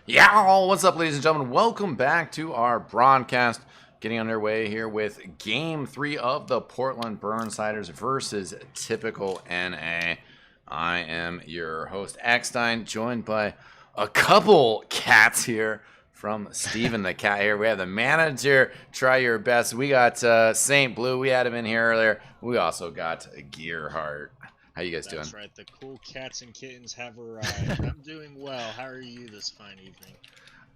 Yeah, what's up, ladies and gentlemen? Welcome back to our broadcast. Getting underway here with Game 3 of the Portland Burnsiders versus Typical NA. I am your host, Eckstein, joined by a couple cats here from Steven the Cat here. We have the manager, Try Your Best. We got St. Blue. We had him in here earlier. We also got Gearheart. How you guys doing? That's right. The cool cats and kittens have arrived. I'm doing well. How are you this fine evening?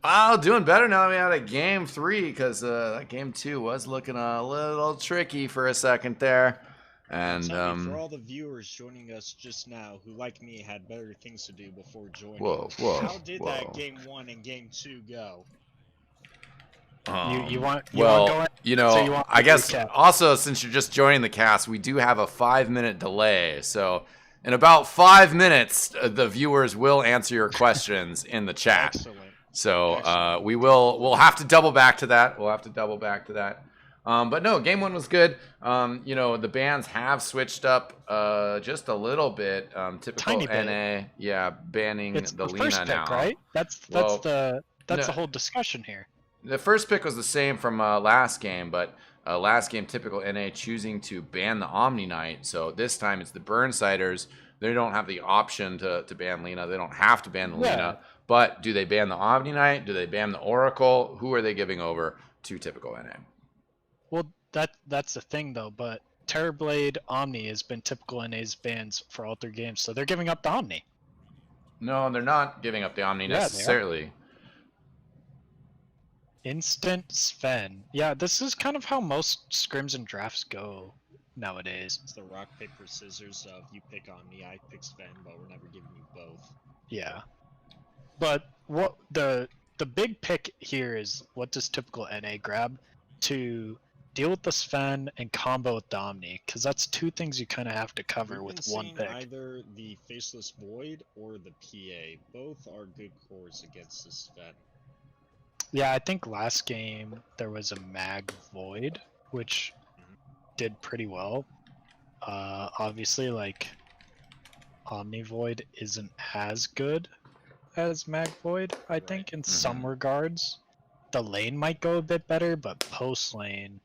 Oh, doing better now that we had a game 3 because that game 2 was looking a little tricky for a second there. And for all the viewers joining us just now who, like me, had better things to do before joining, how did that game 1 and game 2 go? You want well, going? I guess also since you're just joining the cast, we do have a 5-minute delay. So in about 5 minutes, the viewers will answer your questions in the chat. Excellent. So we'll have to double back to that. But no, game 1 was good. The bans have switched up just a little bit. Typical NA, yeah, banning it's the first Lena pick, now. Right? That's the whole discussion here. The first pick was the same from last game, but last game Typical NA choosing to ban the Omni Knight. So this time it's the Burnsiders. They don't have the option to ban Lena. They don't have to ban the Lena. But do they ban the Omni Knight? Do they ban the Oracle? Who are they giving over to Typical NA? Well, that's the thing though. But Terrorblade Omni has been Typical NA's bans for all 3 games, so they're giving up the Omni. No, they're not giving up the Omni necessarily. Instant Sven. Yeah, this is kind of how most scrims and drafts go nowadays. It's the rock, paper, scissors of you pick Omni, I pick Sven, but we're never giving you both. Yeah. But what the big pick here is, what does Typical NA grab to deal with the Sven and combo with the Omni? Because that's 2 things you kind of have to cover with one pick. Either the Faceless Void or the PA. Both are good cores against the Sven. Yeah, I think last game there was a Mag Void, which did pretty well. Obviously, like, Omni Void isn't as good as Mag Void, I think, in some regards. The lane might go a bit better, but post lane,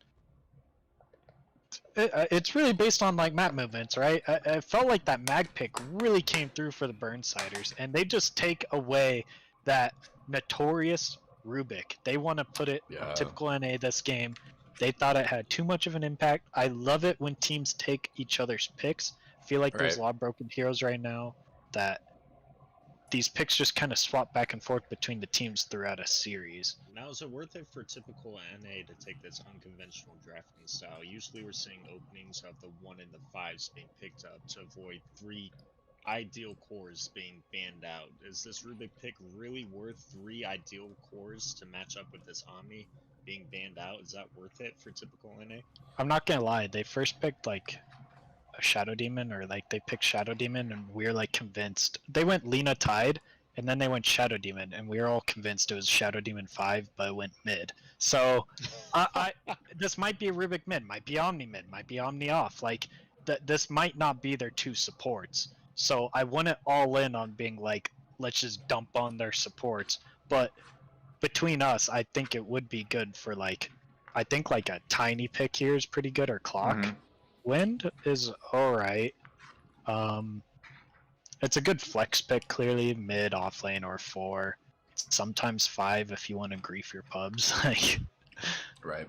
it's really based on like map movements, right? I felt like that Mag pick really came through for the Burnsiders, and they just take away that notorious Rubik. They want to put it on Typical NA this game. They thought it had too much of an impact. I love it when teams take each other's picks. I feel like there's a lot of broken heroes right now that these picks just kind of swap back and forth between the teams throughout a series. Now, is it worth it for Typical NA to take this unconventional drafting style? Usually we're seeing openings of the 1 and the 5s being picked up to avoid 3 ideal cores being banned out. Is this Rubik pick really worth 3 ideal cores to match up with this Omni being banned out? Is that worth it for Typical NA? I'm not gonna lie, they first picked like a Shadow Demon, or like they picked Shadow Demon, and we're like convinced. They went Lena Tide, and then they went Shadow Demon, and we were all convinced it was Shadow Demon 5, but it went mid. So this might be a Rubik mid, might be Omni mid, might be Omni off. Like this might not be their 2 supports. So I wouldn't all in on being like, let's just dump on their supports. But between us, I think it would be good for like, I think like a tiny pick here is pretty good, or clock. Wind is alright. It's a good flex pick, clearly, mid, off lane, or 4. Sometimes 5 if you want to grief your pubs. Right.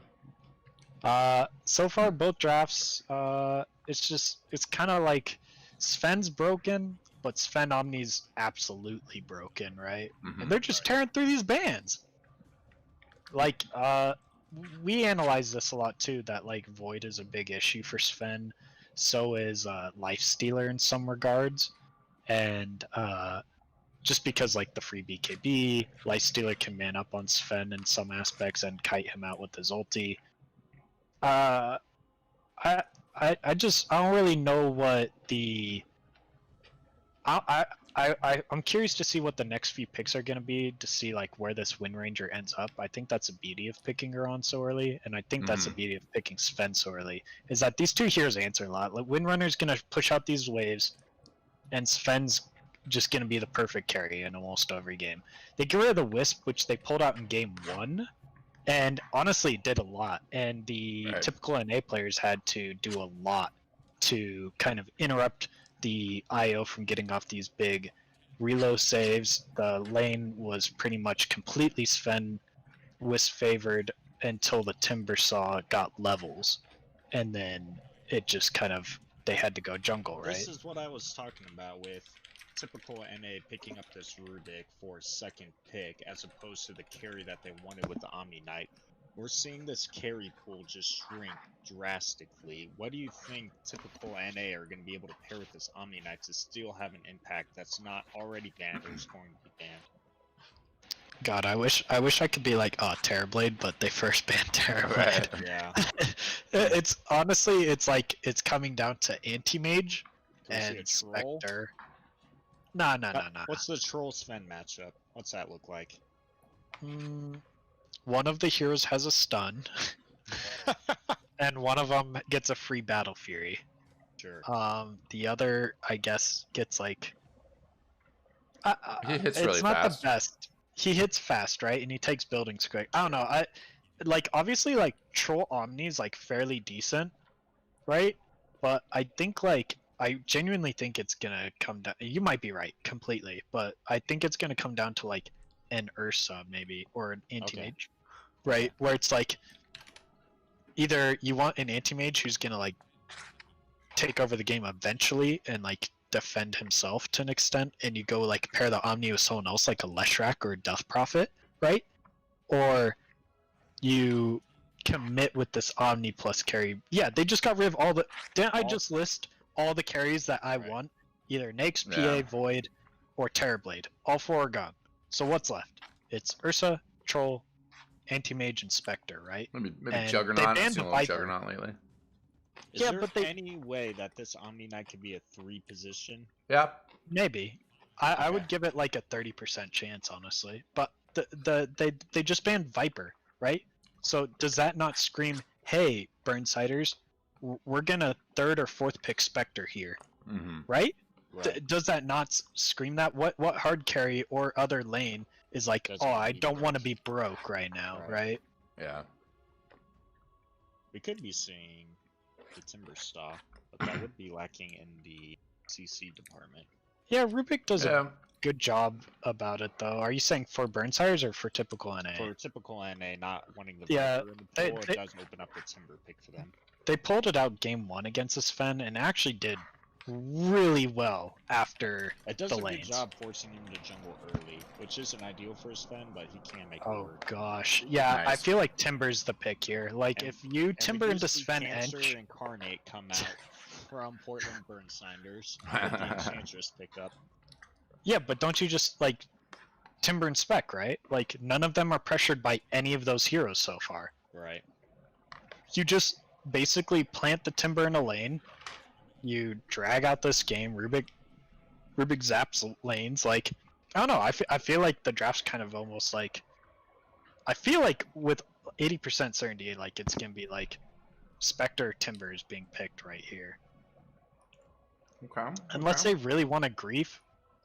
So far, both drafts, it's kind of like Sven's broken, but Sven Omni's absolutely broken, right? And they're just tearing through these bans. Like, we analyze this a lot too, that like Void is a big issue for Sven. So is Lifestealer in some regards. And just because like the free BKB, Lifestealer can man up on Sven in some aspects and kite him out with his ulti. I don't really know what the I'm curious to see what the next few picks are going to be, to see like where this Wind Ranger ends up. I think that's a beauty of picking her on so early, and I think that's the beauty of picking Sven so early, is that these 2 heroes answer a lot. Like, Wind Runner's going to push out these waves, and Sven's just going to be the perfect carry in almost every game. They get rid of the Wisp, which they pulled out in game 1, and honestly it did a lot. And the typical NA players had to do a lot to kind of interrupt the IO from getting off these big reload saves. The lane was pretty much completely Sven Wisp favored until the Timber Saw got levels, and then it just kind of, they had to go jungle, right? This is what I was talking about with typical NA picking up this Rubik for a second pick as opposed to the carry that they wanted with the Omni Knight. We're seeing this carry pool just shrink drastically. What do you think typical NA are going to be able to pair with this Omni Knight to still have an impact that's not already banned or is going to be banned? God, I wish I could be like, oh, Terrorblade, but they first banned Terrorblade. Right. Yeah. It's honestly, it's like, it's coming down to Anti-Mage Can we see a and troll? Spectre. No. What's the Troll Sven matchup? What's that look like? One of the heroes has a stun, and one of them gets a free Battle Fury. Sure. The other, I guess, gets like. He hits it's really not fast. the best. He hits fast, right? And he takes buildings quick. I don't know. I like, obviously, like Troll Omni is like fairly decent, right? But I think like, I genuinely think it's gonna come down. You might be right completely, but I think it's gonna come down to like an Ursa maybe, or an Anti-Mage, right? Where it's like, either you want an Anti-Mage who's gonna like take over the game eventually and like defend himself to an extent, and you go like pair the Omni with someone else like a Leshrac or a Death Prophet, right? Or you commit with this Omni plus carry. Yeah, they just got rid of all the. Didn't I just list all the carries that I want? Either Nyx, PA, Void, or Terrorblade. All 4 are gone. So what's left? It's Ursa, Troll, Anti-Mage, and Spectre, right? Maybe And Juggernaut. I've banned seen a the little Viper. Juggernaut lately. Is Yeah, there but they- any way that this Omni Knight could be a 3 position? Yeah. Maybe. I Okay. would give it like a 30% chance, honestly. But they just banned Viper, right? So does that not scream, hey, Burnsiders, we're gonna 3rd or 4th pick Spectre here, Mm-hmm. right? Right. Does that not scream that? What hard carry or other lane is like, Doesn't oh, wanna I be don't want to broke. be broke right now, Right. right? Yeah. We could be seeing the Timber Saw, but that would be lacking in the CC department. Yeah, Rubik does Yeah. a good job about it, though. Are you saying for Burnsiders or for typical NA? For typical NA not wanting the Yeah, Viper in the they- pool, they- it does open up the Timber pick for them. They pulled it out game 1 against the Sven and actually did really well after It does the a good lanes. job forcing him to jungle early, which isn't ideal for Sven, but he can make it Oh work. gosh, yeah, I Nice. feel like Timber's the pick here. Like And- if you And Timber we into do see Sven Cancer Ench, Incarnate come out from Portland Burnsiders with the Enchantress pickup. yeah, but don't you just like Timber and Spec, right? Like none of them are pressured by any of those heroes so far. Right. You just basically plant the Timber in a lane. You drag out this game. Rubik zaps lanes. Like I don't know. I feel like the draft's kind of almost like. I feel like with 80% certainty, like it's gonna be like Spectre Timber is being picked right here. Okay. Unless they really want to grief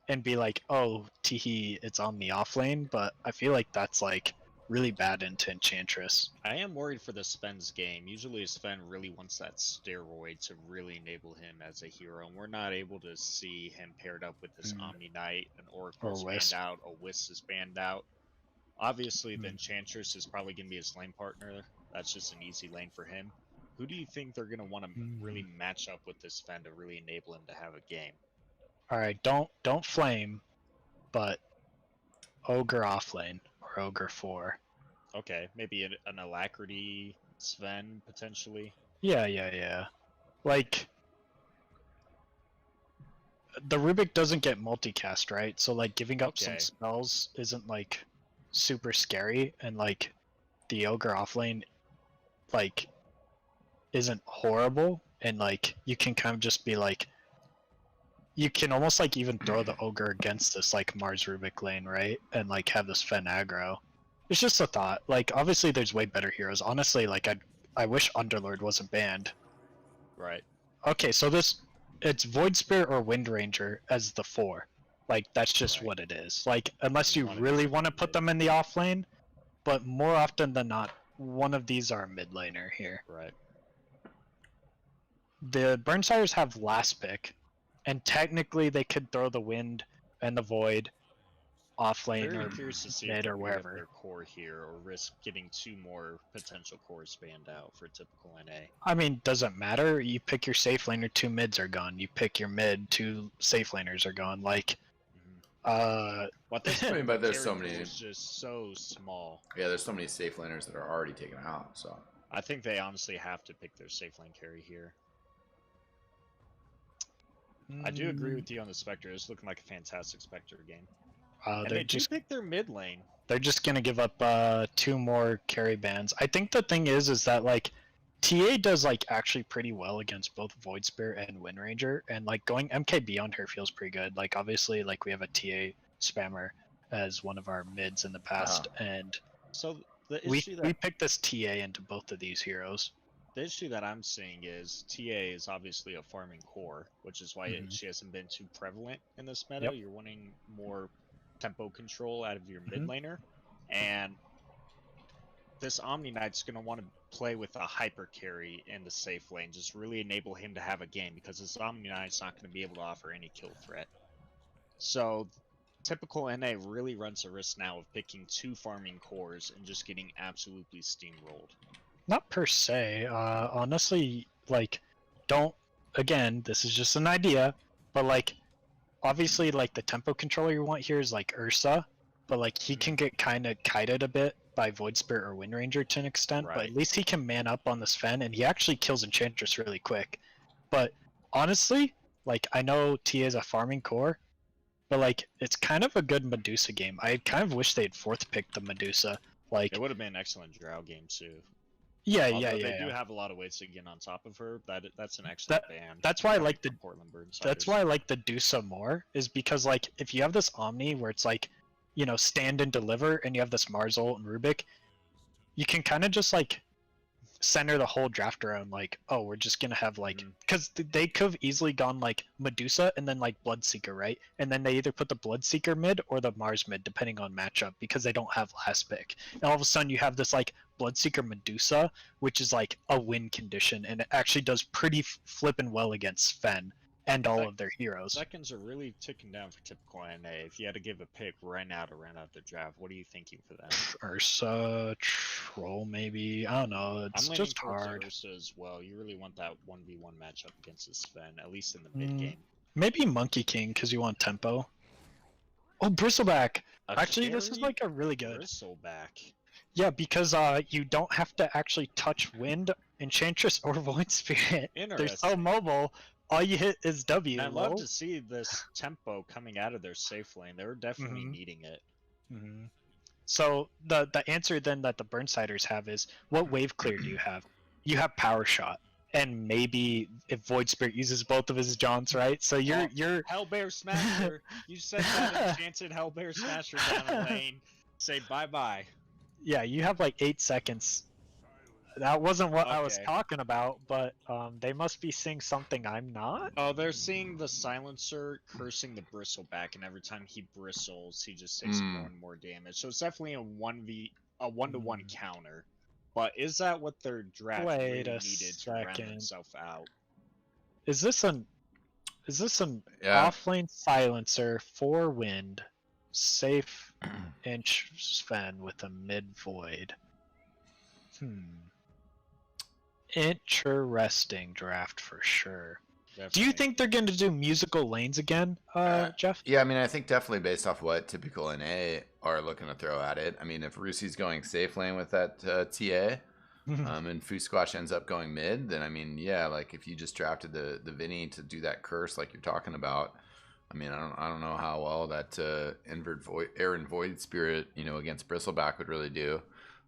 and be like, oh, teehee, it's on the off lane, but I feel like that's like really bad into Enchantress. I am worried for the Sven's game. Usually Sven really wants that steroid to really enable him as a hero, and we're not able to see him paired up with this Omni Knight. An Oracle's banned Wisp. out, a Wisp is banned out. Obviously, the Mm. Enchantress is probably going to be his lane partner. That's just an easy lane for him. Who do you think they're going to want to really match up with this Sven to really enable him to have a game? All right, don't flame, but Ogre off lane or Ogre 4. Okay, maybe an Alacrity Sven, potentially. Yeah. Like, the Rubik doesn't get multicast, right? So, like, giving up some Okay. spells isn't, like, super scary, and, like, the Ogre offlane, like, isn't horrible, and, like, you can kind of just be, like, you can almost, like, even throw the Ogre against this, like, Mars Rubik lane, right? And, like, have this Fen aggro. It's just a thought. Like, obviously there's way better heroes. Honestly, like, I wish Underlord wasn't banned. Right. Okay, so it's Void Spirit or Wind Ranger as the 4. Like, that's just Right. what it is. Like, unless You you wanna really keep want to them put mid. them in the off lane, but more often than not, one of these are a mid laner here. Right. The Burnsires have last pick, and technically they could throw the Wind and the Void off lane Very or curious to see if mid they or re-up wherever. their core here or risk getting 2 more potential cores banned out for typical NA. I mean, doesn't matter. You pick your safe laner, 2 mids are gone. You pick your mid, 2 safe laners are gone. Like, But this I mean, but there's carry so pool many. is just so small. Yeah, there's so many safe laners that are already taken out. So I think they honestly have to pick their safe lane carry here. I do agree with you on the Spectre. It's looking like a fantastic Spectre game. And they're they do just pick their mid lane. they're just gonna give up 2 more carry bans. I think the thing is that like TA does like actually pretty well against both Void Spirit and Wind Ranger, and like going MKB on her feels pretty good. Like obviously like we have a TA spammer as one of our mids in the past, and So the we issue we that picked this TA into both of these heroes. I'm seeing is TA is obviously a farming core, which is why Mhm. she hasn't been too prevalent in this meta. Yep. You're wanting more tempo control out of your mid Mhm. laner, and this Omni Knight's going to want to play with a hyper carry in the safe lane, just really enable him to have a game because this Omni Knight's not going to be able to offer any kill threat. So typical NA really runs a risk now of picking 2 farming cores and just getting absolutely steamrolled. Not per se. Honestly, like, don't. Again, this is just an idea, but like, obviously, like the tempo controller you want here is like Ursa, but like he can get kind of kited a bit by Void Spirit or Wind Ranger to an extent. But Right. at least he can man up on this Fen, and he actually kills Enchantress really quick. But honestly, like I know T is a farming core, but like it's kind of a good Medusa game. I kind of wish they'd fourth picked the Medusa. Like, It would have been an excellent Drow game too. yeah, Although yeah. they do have a lot of ways to get on top of her, that's an excellent That ban. that's why I like from the Portland Birdsiders. that's why I like the Dusa more, is because like if you have this Omni where it's like, you know, stand and deliver, and you have this Marzel and Rubik, you can kind of just like center the whole draft around like, oh, we're just gonna have like, because they could have easily gone like Medusa and then like Bloodseeker, right? And then they either put the Bloodseeker mid or the Mars mid depending on matchup because they don't have last pick. And all of a sudden you have this like Bloodseeker Medusa, which is like a win condition, and it actually does pretty flippin' well against Fen and all of their heroes. Seconds are really ticking down for typical NA. If you had to give a pick right now to round out the draft, what are you thinking for that? Ursa, Troll, maybe. I don't know. It's I'm leaning just towards hard. Ursa as well. You really want that 1v1 matchup against this Sven, at least in the mid game. Maybe Monkey King because you want tempo. Oh, Bristleback. Actually, this is like a really good. Bristleback. Yeah, because you don't have to actually touch Wind, Enchantress, or Void Spirit. They're so mobile. All you hit is W. I'd love to see this tempo coming out of their safe lane. They're definitely needing it. So the answer then that the Burnsiders have is, what wave clear do you have? You have Power Shot, and maybe if Void Spirit uses both of his jaunts, right? So you're Hellbear Smasher. You sent that enchanted Hellbear Smasher down the lane. Say bye bye. Yeah, you have like 8 seconds. That wasn't what I was talking about, but they must be seeing something I'm not. Oh, they're seeing the Silencer cursing the Bristleback, and every time he bristles, he just takes more and more damage. So it's definitely a 1-to-1 counter. But is that what their draft really needed to round itself out? Is this an off lane Silencer for Wind, safe inch Sven with a mid Void? Interesting draft for sure. Definitely. Do you think they're going to do musical lanes again, Jeff? Yeah, I mean, I think definitely based off what typical NA are looking to throw at it. I mean, if Rusi's going safe lane with that TA, and Fusquash ends up going mid, then I mean, yeah, like if you just drafted the Vinny to do that curse like you're talking about, I mean, I don't know how well that Aaron Void Spirit, you know, against Bristleback would really do.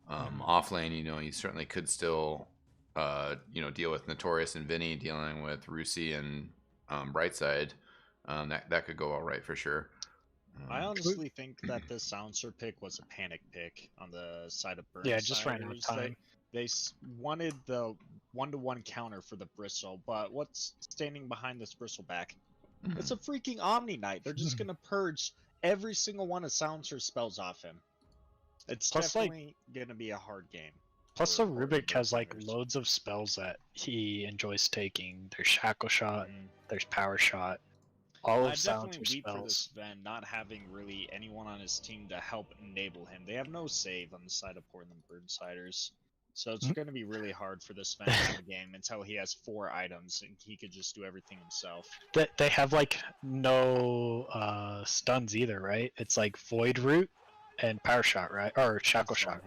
Off lane, you know, you certainly could still, you know, deal with Notorious and Vinny dealing with Rusi and Brightside. That could go all right for sure. I honestly think that this Silencer pick was a panic pick on the side of Burnside. Yeah, just ran out of time. They wanted the 1-to-1 counter for the Bristle, but what's standing behind this Bristleback? It's a freaking Omni Knight. They're just gonna purge every single one of Silencer's spells off him. It's Plus, like- definitely gonna be a hard game. Plus, for the Portland Rubik has like Burnssiders. loads of spells that he enjoys taking. There's Shackle Shot, Mhm. there's Power Shot, all I of definitely Silencer's weep for this spells. Sven not having really anyone on his team to help enable him. They have no save on the side of Portland Burnsiders. So it's Mhm. going to be really hard for this Sven to win the game until he has 4 items and he could just do everything himself. They have like no stuns either, right? It's like Void Root and Power Shot, right? Or Shackle Shot.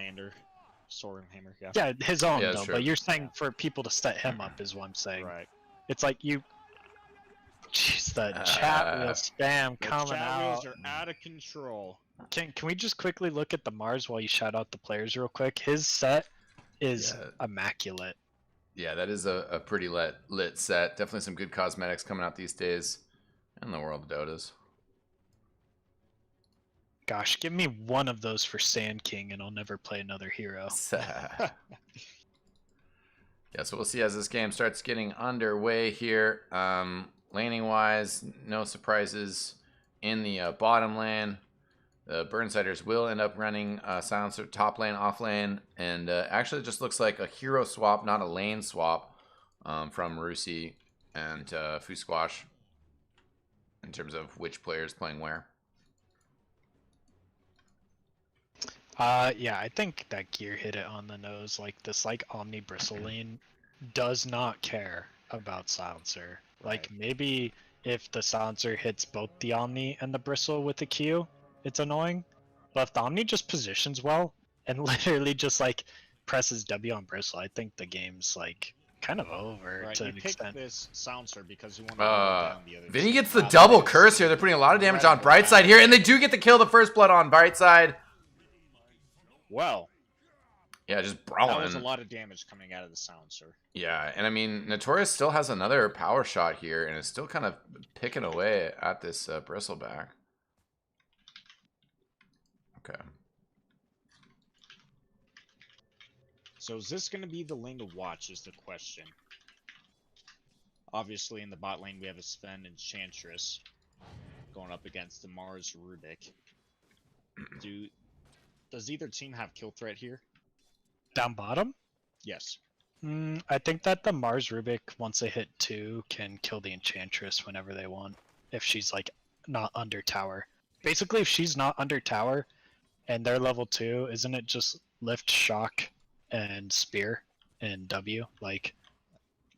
Stormhammer, yeah. Yeah, his own Yeah, though. that's true. But you're saying for people to set him up is what I'm saying. Right. It's like you. Jeez, the chat wheel spam The coming chat out. wheels are out of control. Can we just quickly look at the Mars while you shout out the players real quick? His set is Yeah. immaculate. Yeah, that is a pretty lit set. Definitely some good cosmetics coming out these days in the world of Dotas. Gosh, give me one of those for Sand King and I'll never play another hero. Yeah, so we'll see as this game starts getting underway here. Laning wise, no surprises in the bottom lane. The Burnsiders will end up running Silencer top lane, off lane, and actually it just looks like a hero swap, not a lane swap, from Rusi and Fusquash in terms of which player is playing where. Yeah, I think that Gear hit it on the nose. Like this, like Omni Bristle lane does not care about Silencer. Like Right. maybe if the Silencer hits both the Omni and the Bristle with the Q, it's annoying. But if the Omni just positions well and literally just like presses W on Bristle, I think the game's like kind of over Right, to you an picked extent. this Silencer because you want to down the other Vinny team. gets the Wow, double that is curse here. They're putting a lot of damage on incredible Brightside here, damage. and they do get to kill the first blood on Brightside. Well, Yeah, just that was a brawling. lot of damage coming out of the Silencer. Yeah, and I mean, Notorious still has another power shot here, and is still kind of picking away at this Bristleback. Okay. So is this going to be the lane to watch is the question. Obviously in the bot lane we have a Sven and Chantress going up against the Mars Rubik. Does either team have kill threat here? Down bottom? Yes. I think that the Mars Rubik, once they hit 2, can kill the Enchantress whenever they want. If she's like not under tower. Basically, if she's not under tower and they're level 2, isn't it just lift, shock, and spear and W? Like,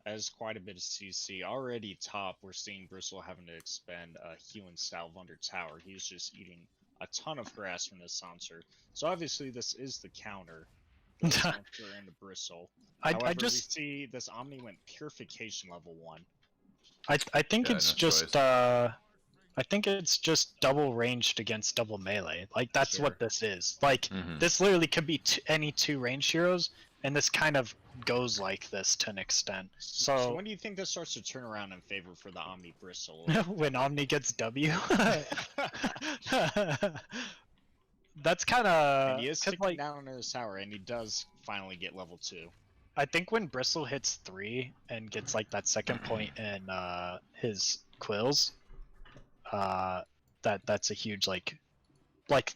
As quite a bit of CC. Already top, we're seeing Bristle having to expend a Hue and Salve under tower. He's just eating a ton of grass from this Silencer. So obviously this is the counter. The Silencer and the Bristle. However, I just we see this Omni went Purification level 1. I think Yeah, it's no just choice. I think it's just double ranged against double melee. Like that's Sure. what this is. Like Mhm. this literally could be any 2 ranged heroes, and this kind of goes like this to an extent. So So when do you think this starts to turn around in favor for the Omni Bristle? when Omni gets W, that's kind And he is of ticking like down in his tower, and he does finally get level 2. I think when Bristle hits 3 and gets like that second point in his quills, that's a huge like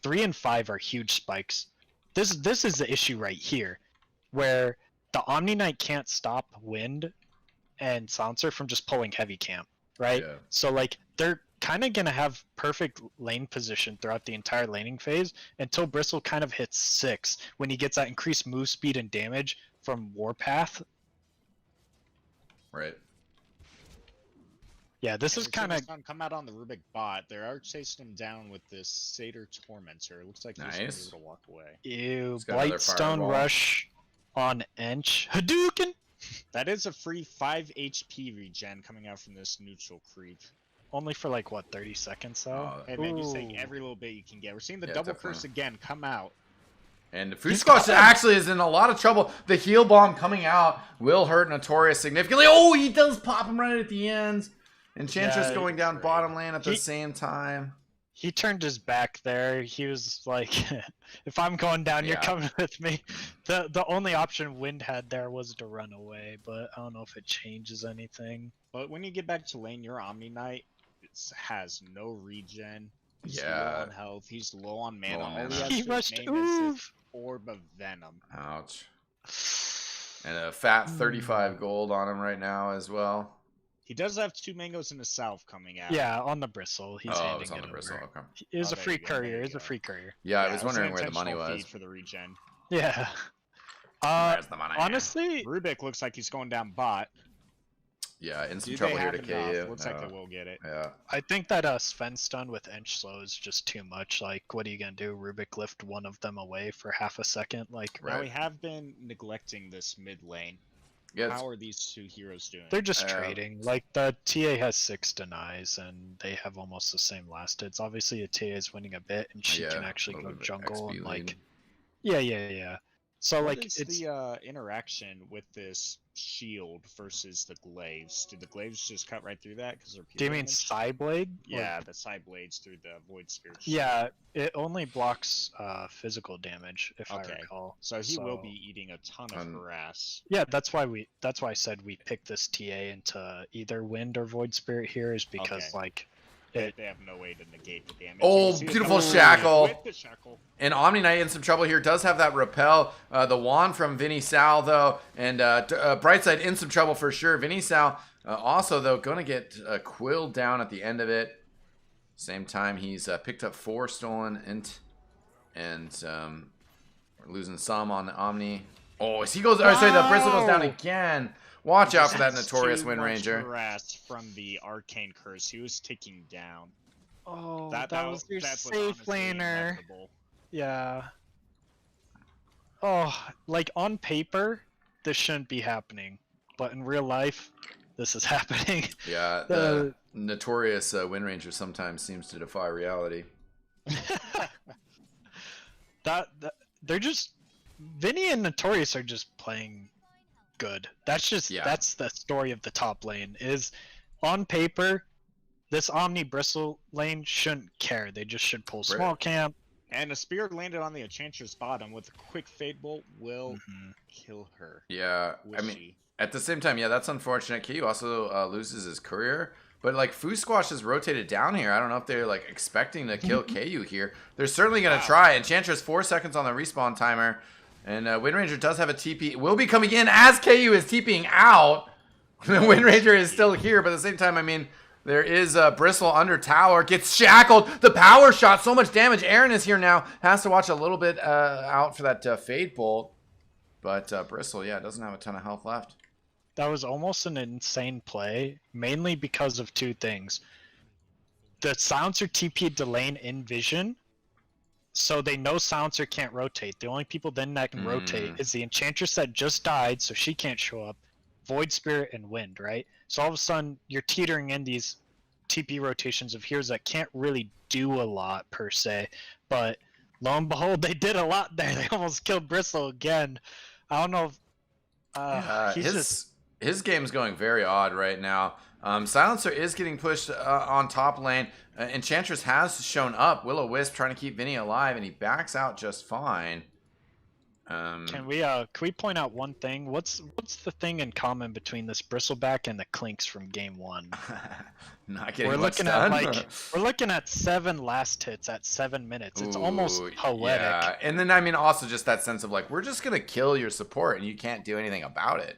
3 and 5 are huge spikes. This is the issue right here, where the Omni Knight can't stop Wind and Silencer from just pulling heavy camp, right? Yeah. So like they're kind of gonna have perfect lane position throughout the entire laning phase until Bristle kind of hits 6 when he gets that increased move speed and damage from Warpath. Right. Yeah, this And is we're seeing kind of this one come out on the Rubik bot. They are chasing him down with this Satyr Tormentor. It looks like he's gonna be Nice. able to walk away. ew. He's got another Blightstone fireball. Rush on Ench. Hadouken! That is a free 5 HP regen coming out from this neutral creep. Only for like what 30 seconds though. Oh, Hey man, you take Ooh. every little bit you can get. We're seeing the Yeah, double definitely. curse again come out. And He's Fusquash got- actually is in a lot of trouble. The heal bomb coming out will hurt Notorious significantly. Oh, he does pop him right at the end. Enchantress Yeah, going down great. bottom lane at the He- same time. He turned his back there. He was like, "If I'm going down, you're Yeah. coming with me." The only option Wind had there was to run away, but I don't know if it changes anything. But when you get back to lane, your Omni Knight has no regen. He's low Yeah. on health. He's low on mana. Low on All mana. he has He to rushed. name is his Orb of Venom. Ouch. And a fat 35 gold on him right now as well. He does have 2 mangoes in the south coming out. Yeah, on the bristle. He's Oh, handing it's on it the bristle. over. Okay. It was Oh, a there free you go, there courier. you It was a go. free courier. Yeah, I was it was an wondering where the money intentional was. feed for the regen. Yeah. Where's the money? Honestly, Rubik looks like he's going down bot. Yeah, in some Do trouble they here have to enough? KU. Looks like they will get it. Yeah. I think that Sven stun with Inch slow is just too much. Like, what are you gonna do? Rubik lift one of them away for half a second? Like, Now we Right. have been neglecting this mid lane. Yeah, How are these 2 heroes doing? they're just trading. Like, the TA has 6 denies, and they have almost the same last hits. Obviously, the TA is winning a bit, and she yeah, can a actually little go bit of jungle XP and like, lead. yeah. So What like, is it's the interaction with this shield versus the glaives? Did the glaives just cut right through that because they're pure do you mean damage? side blade? Yeah, the side blades through the void spirit. Yeah, it only blocks physical damage, if I Okay. recall. So he will be eating a ton of harass. Yeah, that's why I said we picked this TA into either wind or void spirit here, is because Okay. like They have no way to negate the damage. Oh, You can see it beautiful coming shackle. With the shackle. And Omni Knight in some trouble here. Does have that repel. The wand from Vinny Sal, though. And Brightside in some trouble for sure. Vinny Sal also, though, going to get quilled down at the end of it. Same time, he's picked up 4 stolen int. And we're losing some on the Omni. Oh, he goes. Sorry, the Bristle goes down again. Watch out for that That's notorious too Wind much Ranger. harass from the arcane curse. He was ticking down. oh, That was your was safe honestly laner. inevitable. Yeah. Oh, like on paper, this shouldn't be happening, but in real life, this is happening. Yeah, the notorious Wind Ranger sometimes seems to defy reality. that they're just Vinny and Notorious are just playing good. That's just that's the story of the top lane. Is on paper, this Omni Bristle lane shouldn't care. They just should pull small camp. And a spear landed on the Enchantress bottom with a quick Fade Bolt will kill her. Yeah, I mean, at the same time, yeah, that's unfortunate. KU also loses his courier. But, like, Foo Squash has rotated down here. I don't know if they're, like, expecting to kill KU here. They're certainly going to try. Enchantress, 4 seconds on the respawn timer. And Wind Ranger does have a TP. Will be coming in as KU is TPing out. The Wind Ranger is still here. But at the same time, I mean, there is Bristle under tower. Gets shackled. The power shot. So much damage. Aaron is here now. Has to watch a little bit out for that Fade Bolt. But Bristle, yeah, doesn't have a ton of health left. That was almost an insane play, mainly because of 2 things. The Silencer TP'd to lane in vision, so they know Silencer can't rotate. The only people then that can rotate is the Enchantress that just died, so she can't show up, Void Spirit, and Wind, right? So all of a sudden, you're teetering in these TP rotations of heroes that can't really do a lot, per se. But lo and behold, they did a lot there. They almost killed Bristle again. I don't know if... His game's going very odd right now. Silencer is getting pushed on top lane. Enchantress has shown up. Will-O-Wisp trying to keep Vinny alive, and he backs out just fine. Can we point out one thing? What's the thing in common between this Bristleback and the Clinks from game 1? Not getting we're much looking done. at we're looking at 7 last hits at 7 minutes. It's almost poetic. Yeah, and then I mean also just that sense of like we're just gonna kill your support and you can't do anything about it.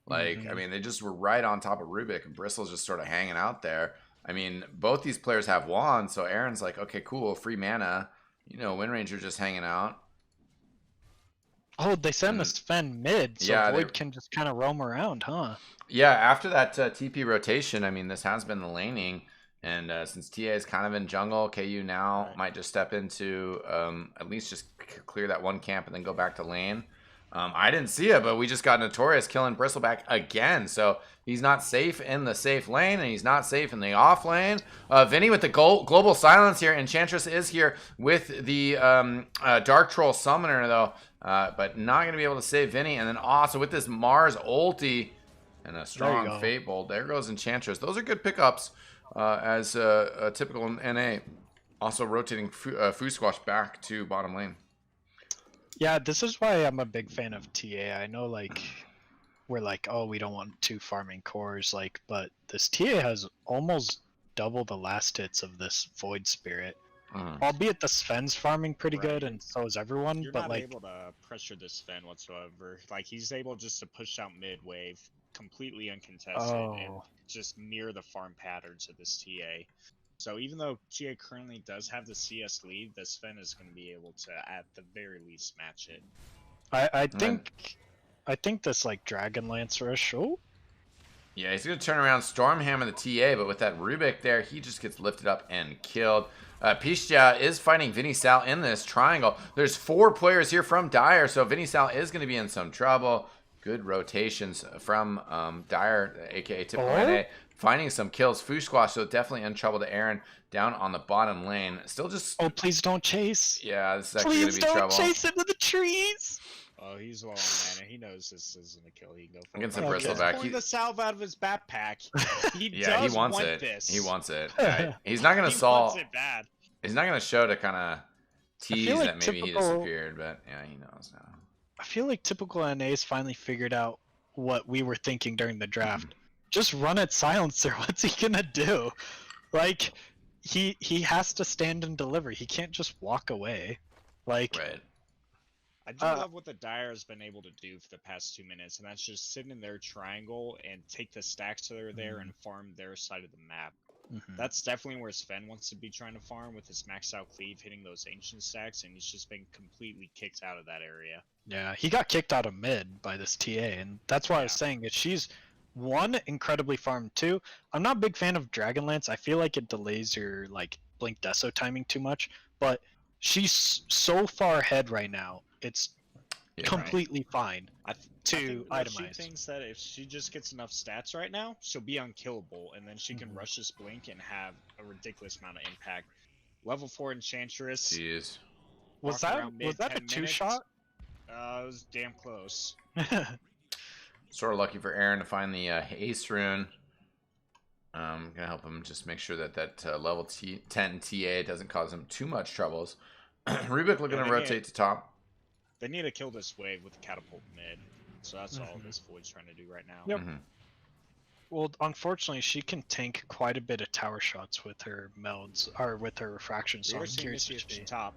Like I mean they just were right on top of Rubik and Bristle's just sort of hanging out there. I mean both these players have wands, so Aaron's like okay cool free mana. You know Wind Ranger just hanging out. Oh, they send the Sven mid, so yeah, Void can just kind of roam around, huh? Yeah, after that TP rotation, I mean, this has been the laning. And since TA is kind of in jungle, KU now might just step into at least just clear that one camp and then go back to lane. I didn't see it, but we just got Notorious killing Bristleback again. So he's not safe in the safe lane, and he's not safe in the off lane. Vinny with the global silence here. Enchantress is here with the Dark Troll Summoner, though. But not going to be able to save Vinny. And then also with this Mars ulti and a strong Fate Bolt. There goes Enchantress. Those are good pickups as a typical NA. Also rotating Foo Squash back to bottom lane. Yeah, this is why I'm a big fan of TA. I know, like, we're like, oh, we don't want 2 farming cores, like, but this TA has almost double the last hits of this Void Spirit. Mhm. Albeit the Sven's farming pretty good, Right. and so is everyone. You're but not like, able to pressure this Sven whatsoever. Like, he's able just to push out mid wave, completely uncontested, and oh, just mirror the farm patterns of this TA. So even though TA currently does have the CS lead, the Sven is going to be able to, at the very least, match it. I think this like Dragon Lance rush. Oh, Yeah, he's going to turn around, storm hammer the TA, but with that Rubik there, he just gets lifted up and killed. Pistia is fighting Vinny Sal in this triangle. There's 4 players here from Dire, so Vinny Sal is going to be in some trouble. Good rotations from Dire, aka TypicalNA, finding some kills. Foo Squash, so definitely in trouble to Aaron down on the bottom lane. Still just... oh, please don't chase. Yeah, this is actually going to Please be don't trouble. chase into the trees. Oh, he's low on mana. He knows this isn't a kill. He can go for Against it. the Okay. Bristleback. Pulling the salve out of his backpack. He Yeah, does he wants want it. this. He wants it. Yeah, he's not going to He solve... wants it bad. He's not going to show to kind of tease like that maybe he typical- disappeared, but yeah, he knows now. I feel like TypicalNA's finally figured out what we were thinking during the draft. Just run at silencer. What's he gonna do? Like, he has to stand and deliver. He can't just walk away. Like, Right. I do love what the Dire has been able to do for the past 2 minutes, and that's just sit in their triangle and take the stacks that are there and farm their side of the map. That's definitely where Sven wants to be trying to farm with his maxed out cleave, hitting those ancient stacks, and he's just been completely kicked out of that area. yeah, he got kicked out of mid by this TA, and that's why I was saying that she's one, incredibly farmed. Two, I'm not a big fan of Dragonlance. I feel like it delays your like Blink Deso timing too much, but she's so far ahead right now. It's completely fine I to think that She itemize. thinks that if she just gets enough stats right now, she'll be unkillable, and then she can rush this blink and have a ridiculous amount of impact. Level 4 Enchantress. Jeez. Was walking that around mid, a 10 two minutes. shot? It was damn close. Sort of lucky for Aaron to find the Ace Rune. Gonna help him just make sure that level 10 TA doesn't cause him too much troubles. Rubik looking to rotate to top. They need to kill this wave with the catapult mid. So that's all this Void's trying to do right now. Yep. Well, unfortunately, she can tank quite a bit of tower shots with her melds, or with her refraction. So We I'm are seeing curious this to see. top.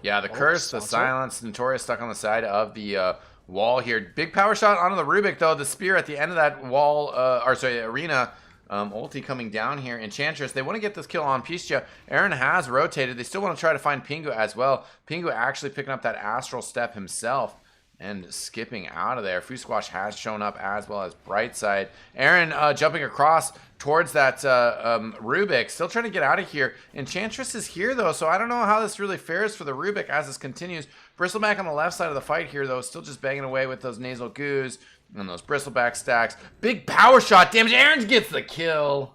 Yeah, the curse, the Sansa? silence, Notorious stuck on the side of the wall here. Big power shot onto the Rubik though. The spear at the end of that wall, arena. Ulti coming down here. Enchantress, they want to get this kill on Pistia. Aaron has rotated. They still want to try to find Pingu as well. Pingu actually picking up that astral step himself and skipping out of there. Fusquash has shown up as well as Brightside. Aaron jumping across towards that Rubik. Still trying to get out of here. Enchantress is here though, so I don't know how this really fares for the Rubik as this continues. Bristleback on the left side of the fight here though, still just banging away with those nasal goos and those bristleback stacks. Big power shot damage. Aaron gets the kill.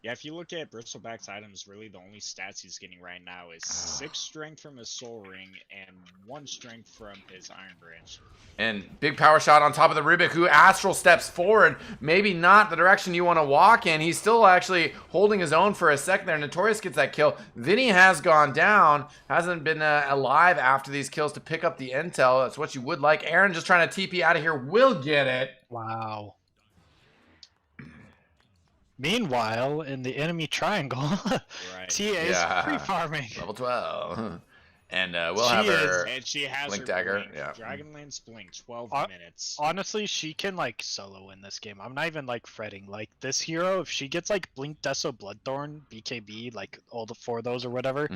Yeah, if you look at Bristleback's items, really the only stats he's getting right now is 6 strength from his Soul Ring and 1 strength from his Iron Branch. And big power shot on top of the Rubik, who astral steps forward. Maybe not the direction you want to walk in. He's still actually holding his own for a second there. Notorious gets that kill. Vinny has gone down. Hasn't been alive after these kills to pick up the intel. That's what you would like. Aaron just trying to TP out of here. Will get it. Wow. Meanwhile, in the enemy triangle, Right. TA is free farming. Level 12. And we'll have her And she has Blink her Dagger. blink. Yeah. Dragonlance Blink, 12 minutes. Honestly, she can like solo win this game. I'm not even like fretting. Like this hero, if she gets like Blink Deso Bloodthorn, BKB, like all the 4 of those or whatever,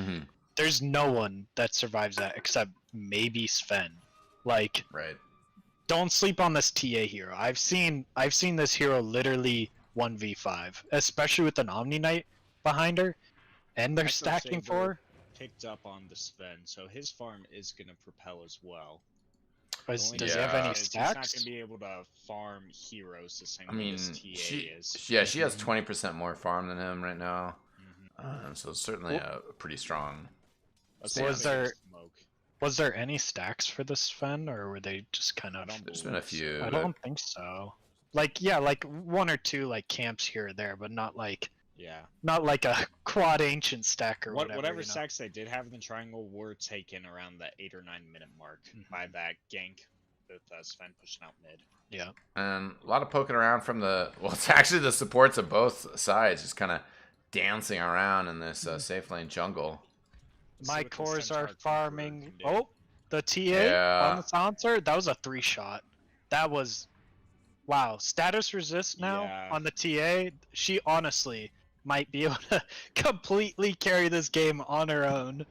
there's no one that survives that except maybe Sven. Like, right. Don't sleep on this TA hero. I've seen this hero literally 1v5, especially with an Omni Knight behind her, and they're stacking for her. Picked up on the Sven, so his farm is going to propel as well. Does The he only have thing any is he's not stacks? going to be able to farm heroes the same I way mean, this TA is. she has 20% more farm than him right now. So it's certainly pretty strong. Was there any stacks for this Sven, or were they just kind of? There's been a few. I don't think so. Like, yeah, like 1 or 2 like camps here or there, but not like a quad ancient stack or whatever. Whatever stacks they did have in the triangle were taken around the 8 or 9 minute mark by that gank with Sven pushing out mid. Yeah. And a lot of poking around from the... Well, it's actually the supports of both sides just kind of dancing around in this safe lane jungle. My what the cores are Centaur farming. can do. Oh, the TA Yeah. on the silencer. That was a 3-shot. That was... Wow. Status resist now Yeah. on the TA. She honestly might be able to completely carry this game on her own.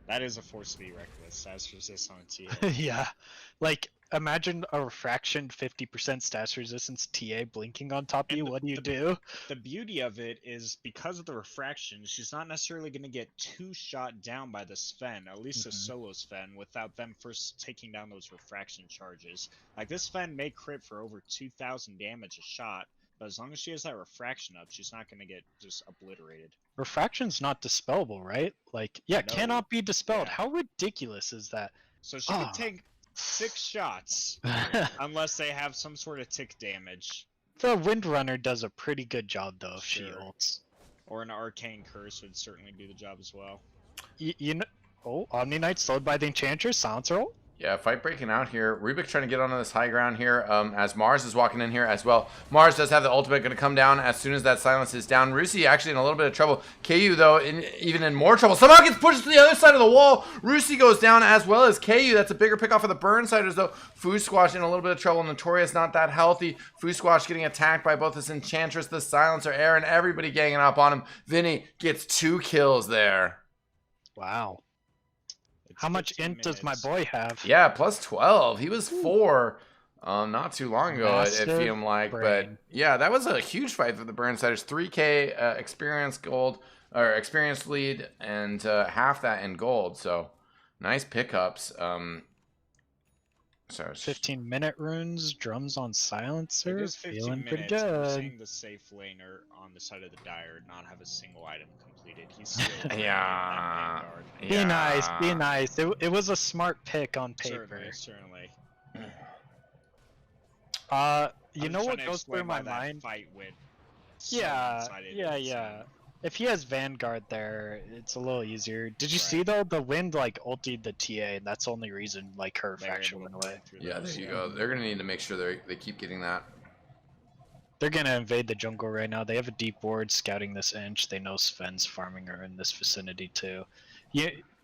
That is a force to be reckoned with. Status resist on TA. Yeah. Like, imagine a refraction 50% status resistance TA blinking on top of And you. What do you do? The beauty of it is because of the refraction, she's not necessarily going to get 2-shot down by the Sven, at least a solo Sven, without them first taking down those refraction charges. Like, this Sven may crit for over 2,000 damage a shot, but as long as she has that refraction up, she's not going to get just obliterated. Refraction's not dispellable, right? Like, yeah, No. cannot be dispelled. Yeah. How ridiculous is that? So she could take 6 shots, unless they have some sort of tick damage. The Windrunner does a pretty good job, though, if she Sure. ults. Or an Arcane Curse would certainly do the job as well. You know... Oh, Omni Knight slowed by the Enchantress. Silencer ult? Yeah, fight breaking out here. Rubik trying to get onto this high ground here as Mars is walking in here as well. Mars does have the ultimate going to come down as soon as that silence is down. Rusi actually in a little bit of trouble. KU, though, even in more trouble. Somehow gets pushed to the other side of the wall. Rusi goes down as well as KU. That's a bigger pick off of the Burnsiders, though. Foo Squash in a little bit of trouble. Notorious not that healthy. Foo Squash getting attacked by both this Enchantress, the Silencer, Aaron, everybody ganging up on him. Vinny gets 2 kills there. Wow. It's How much 15 int does my minutes. boy have? Yeah, plus 12. He was 4 not too long ago, it Massive seemed like. But brain. yeah, that was a huge fight for the Burnsiders. 3K experience gold, or experience lead, and half that in gold. So nice pickups. So 15-minute runes, drums on It silencer. is 15 Feeling minutes. pretty We're good. seeing the safe laner on the side of the Dire not have a single item completed. He's still Yeah. Vanguard. Be nice, be Yeah. nice. It was a smart pick on paper. Certainly. You know what goes through my mind? Fight went so Yeah, one-sided yeah, and yeah. insane. If he has Vanguard there, it's a little easier. Did you Right. see though the wind like ultied the TA, and that's the only reason like her They were faction able to went away. burn through Yeah, those, there you go. They're going to need to make sure they keep getting that. They're gonna invade the jungle right now. They have a deep ward scouting this inch. They know Sven's farming her in this vicinity too.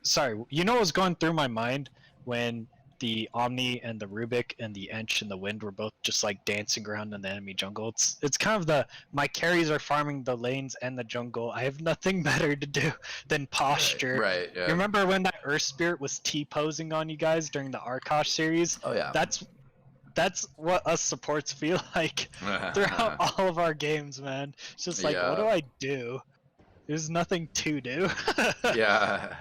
Sorry, you know what was going through my mind when the Omni and the Rubik and the Ench and the Wind were both just like dancing around in the enemy jungle. It's kind of my carries are farming the lanes and the jungle. I have nothing better to do than posture. Right, yeah. You remember when that Earth Spirit was T-posing on you guys during the Arkosh series? Oh, yeah. That's what us supports feel like throughout all of our games, man. It's just like, what do I do? There's nothing to do. Yeah.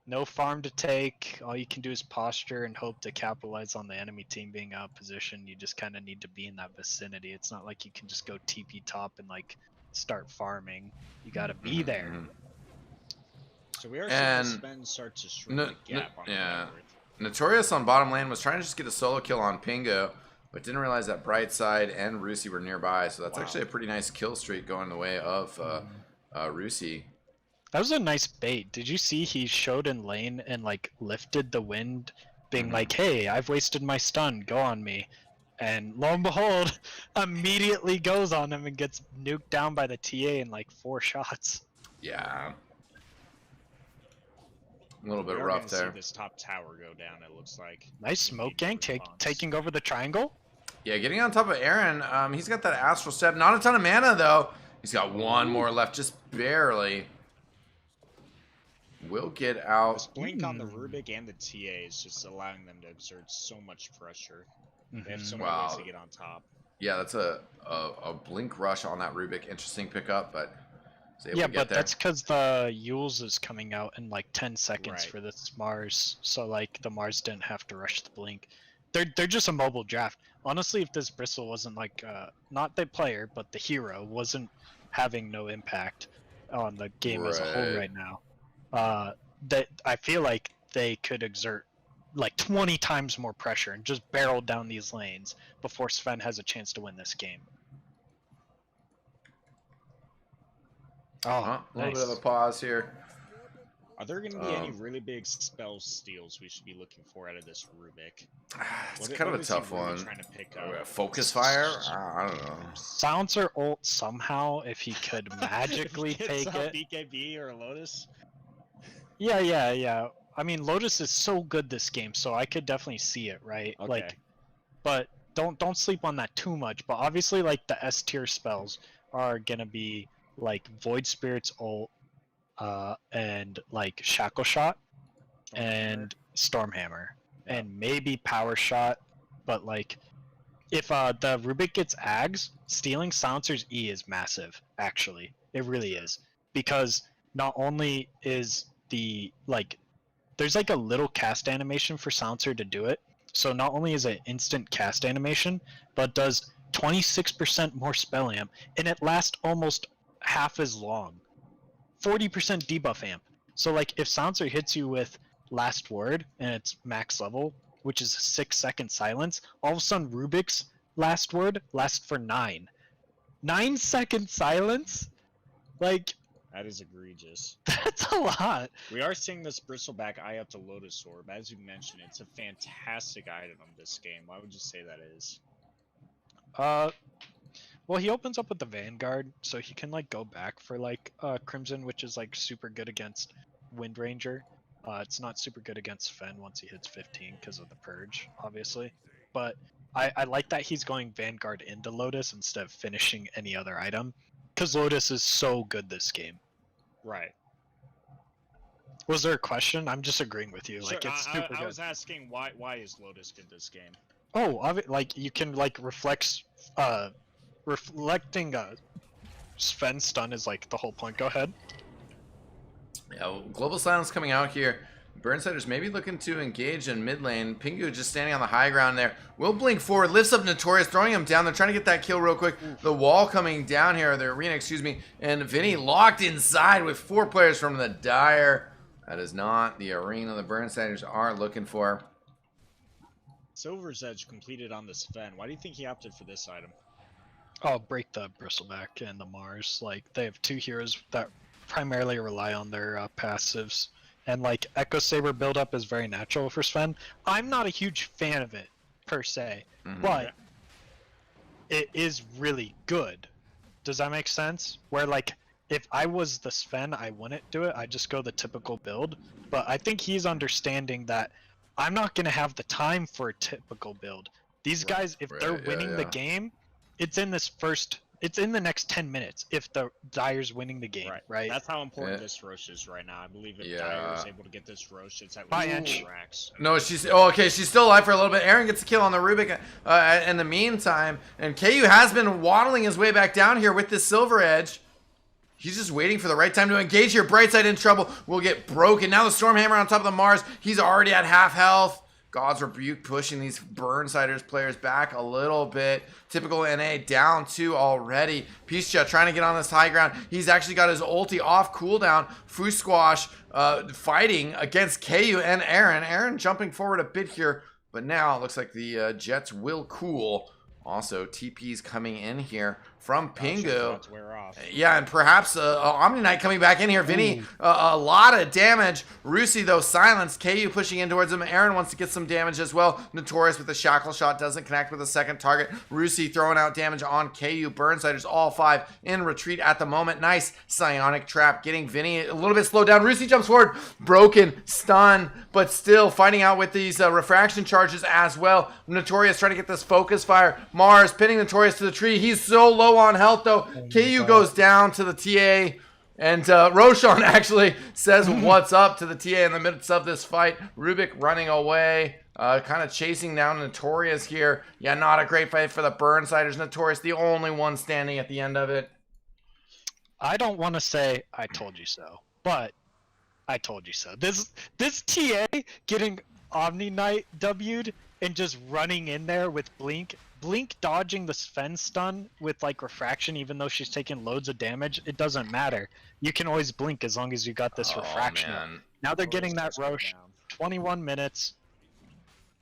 No farm to take. All you can do is posture and hope to capitalize on the enemy team being out of position. You just kind of need to be in that vicinity. It's not like you can just go TP top and like start farming. You got to be there. Mhm. So we are And seeing Sven start to shrink the gap on the yeah. network. Notorious on bottom lane was trying to just get a solo kill on Pingo, but didn't realize that Brightside and Rusi were nearby. So that's actually a pretty nice kill streak going the way of Rusi. That was a nice bait. Did you see he showed in lane and like lifted the wind, being like, "Hey, I've wasted my stun. Go on me." And lo and behold, immediately goes on him and gets nuked down by the TA in like 4 shots. Yeah. A little bit We are rough gonna there. See this top tower go down. It looks like. Nice smoke gang Immediate response. taking over the triangle. Yeah, getting on top of Aaron. He's got that Astral Step. Not a ton of mana, though. He's got one more left, just barely. Will get out. This blink on the Rubik and the TA is just allowing them to exert so much pressure. They have so many ways Wow. to get on top. Yeah, that's a blink rush on that Rubik. Interesting pickup, but is able Yeah, to get but there. that's because the Yules is coming out in like 10 seconds Right. for this Mars, so like the Mars didn't have to rush the blink. They're just a mobile draft. Honestly, if this Bristle wasn't like not the player but the hero wasn't having no impact on the game as a whole Right. right now, that I feel like they could exert like 20 times more pressure and just barrel down these lanes before Sven has a chance to win this game. Oh, A little nice. bit of a pause here. Are there going to be any really big spell steals we should be looking for out of this Rubik? It's kind of a is he tough really one. trying to pick up? Focus fire? I don't know. Silencer ult somehow if he could magically If he take gets a it. BKB or a Lotus? Yeah. I mean, Lotus is so good this game, so I could definitely see it, right? Okay. Like, but don't sleep on that too much. But obviously, like the S tier spells are gonna be like Void Spirit's ult, and like Shackle Shot and Stormhammer, and maybe Power Shot. But like, if the Rubik gets Ags, stealing Silencer's E is massive. Actually, it really is, because not only is the like, there's like a little cast animation for Silencer to do it. So not only is it instant cast animation, but does 26% more spell amp, and it lasts almost half as long. 40% debuff amp. So like if Silencer hits you with Last Word and it's max level, which is 6-second silence, all of a sudden Rubik's Last Word lasts for 9. 9-second silence? Like, That is egregious. that's a lot. We are seeing this Bristleback Eye Up to Lotus Orb. As you mentioned, it's a fantastic item this game. Why would you say that is? Well, he opens up with the Vanguard, so he can like go back for like Crimson, which is like super good against Wind Ranger. It's not super good against Fen once he hits 15 because of the Purge, obviously. But I like that he's going Vanguard into Lotus instead of finishing any other item, because Lotus is so good this game. Right. Was there a question? I'm just agreeing with you. Sure, Like it's super I good. was asking why is Lotus good this game? Oh, like you can like reflecting Sven stun is like the whole point. Go ahead. Yeah, well, Global Silence coming out here. Burnsiders maybe looking to engage in mid lane. Pingu just standing on the high ground there. Will blink forward, lifts up Notorious, throwing him down. They're trying to get that kill real quick. The wall coming down here, the arena, excuse me. And Vinny locked inside with 4 players from the Dire. That is not the arena the Burnsiders are looking for. Silver's Edge completed on this Fen. Why do you think he opted for this item? Oh, break the Bristleback and the Mars. Like they have 2 heroes that primarily rely on their passives. And like Echo Saber buildup is very natural for Sven. I'm not a huge fan of it per se, but it is really good. Does that make sense? Where like if I was the Sven, I wouldn't do it. I just go the typical build. But I think he's understanding that I'm not gonna have the time for a typical build. These guys, if they're winning the game, it's in the next 10 minutes if the Dire's winning the game, right? That's how important this Roche is right now. I believe if Dire is able to get this Roche, it's at least 2 racks. No, okay. She's still alive for a little bit. Aaron gets a kill on the Rubik in the meantime, and KU has been waddling his way back down here with this Silver Edge. He's just waiting for the right time to engage here. Brightside in trouble. Will get broken. Now the Stormhammer on top of the Mars. He's already at half health. God's Rebuke pushing these Burnsiders players back a little bit. TypicalNA down 2 already. Pischa trying to get on this high ground. He's actually got his ulti off cooldown. Fusquash fighting against KU and Aaron. Aaron jumping forward a bit here, but now it looks like the Jets will cool. Also, TP's coming in here from Pingu. Yeah, and perhaps Omni Knight coming back in here. Vinny, a lot of damage. Rusi, though, silenced. KU pushing in towards him. Aaron wants to get some damage as well. Notorious with the shackle shot. Doesn't connect with a second target. Rusi throwing out damage on KU. Burnsiders, all 5 in retreat at the moment. Nice psionic trap. Getting Vinny a little bit slowed down. Rusi jumps forward. Broken. Stun. But still fighting out with these refraction charges as well. Notorious trying to get this focus fire. Mars pinning Notorious to the tree. He's so low on health, though. KU goes down to the TA, and Roshan actually says what's up to the TA in the midst of this fight. Rubik running away, kind of chasing down Notorious here. Yeah, not a great fight for the Burnsiders. Notorious, the only one standing at the end of it. I don't want to say I told you so, but I told you so. This TA getting Omni Knight W'd and just running in there with Blink dodging the Sven stun with like refraction, even though she's taking loads of damage, it doesn't matter. You can always blink as long as you got this refraction. Man. Now they're getting that Roche. 21 minutes.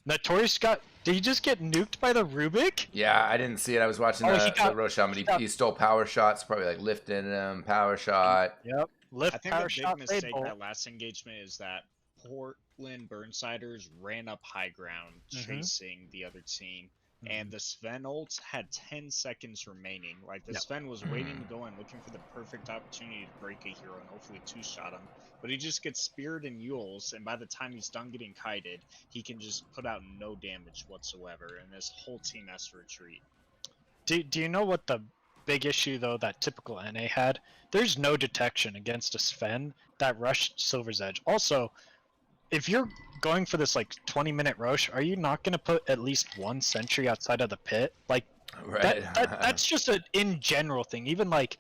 Notorious did he just get nuked by the Rubik? Yeah, I didn't see it. I was watching the Roshan, but he stole power shots, probably like lifted him, power shot. Yep. Lift, I think power the shot, big fade mistake bolt. that last engagement is that Portland Burnsiders ran up high ground chasing the other team. And the Sven ults had 10 seconds remaining. Like, the Yep. Sven was waiting to go in, looking for the perfect opportunity to break a hero and hopefully two-shot him. But he just gets speared and Yules, and by the time he's done getting kited, he can just put out no damage whatsoever, and this whole team has to retreat. Do you know what the big issue, though, that typical NA had? There's no detection against a Sven that rushed Silver's Edge. Also, if you're going for this, like, 20-minute rush, are you not going to put at least one sentry outside of the pit? Like, Right. that's just an in general thing. Even, like,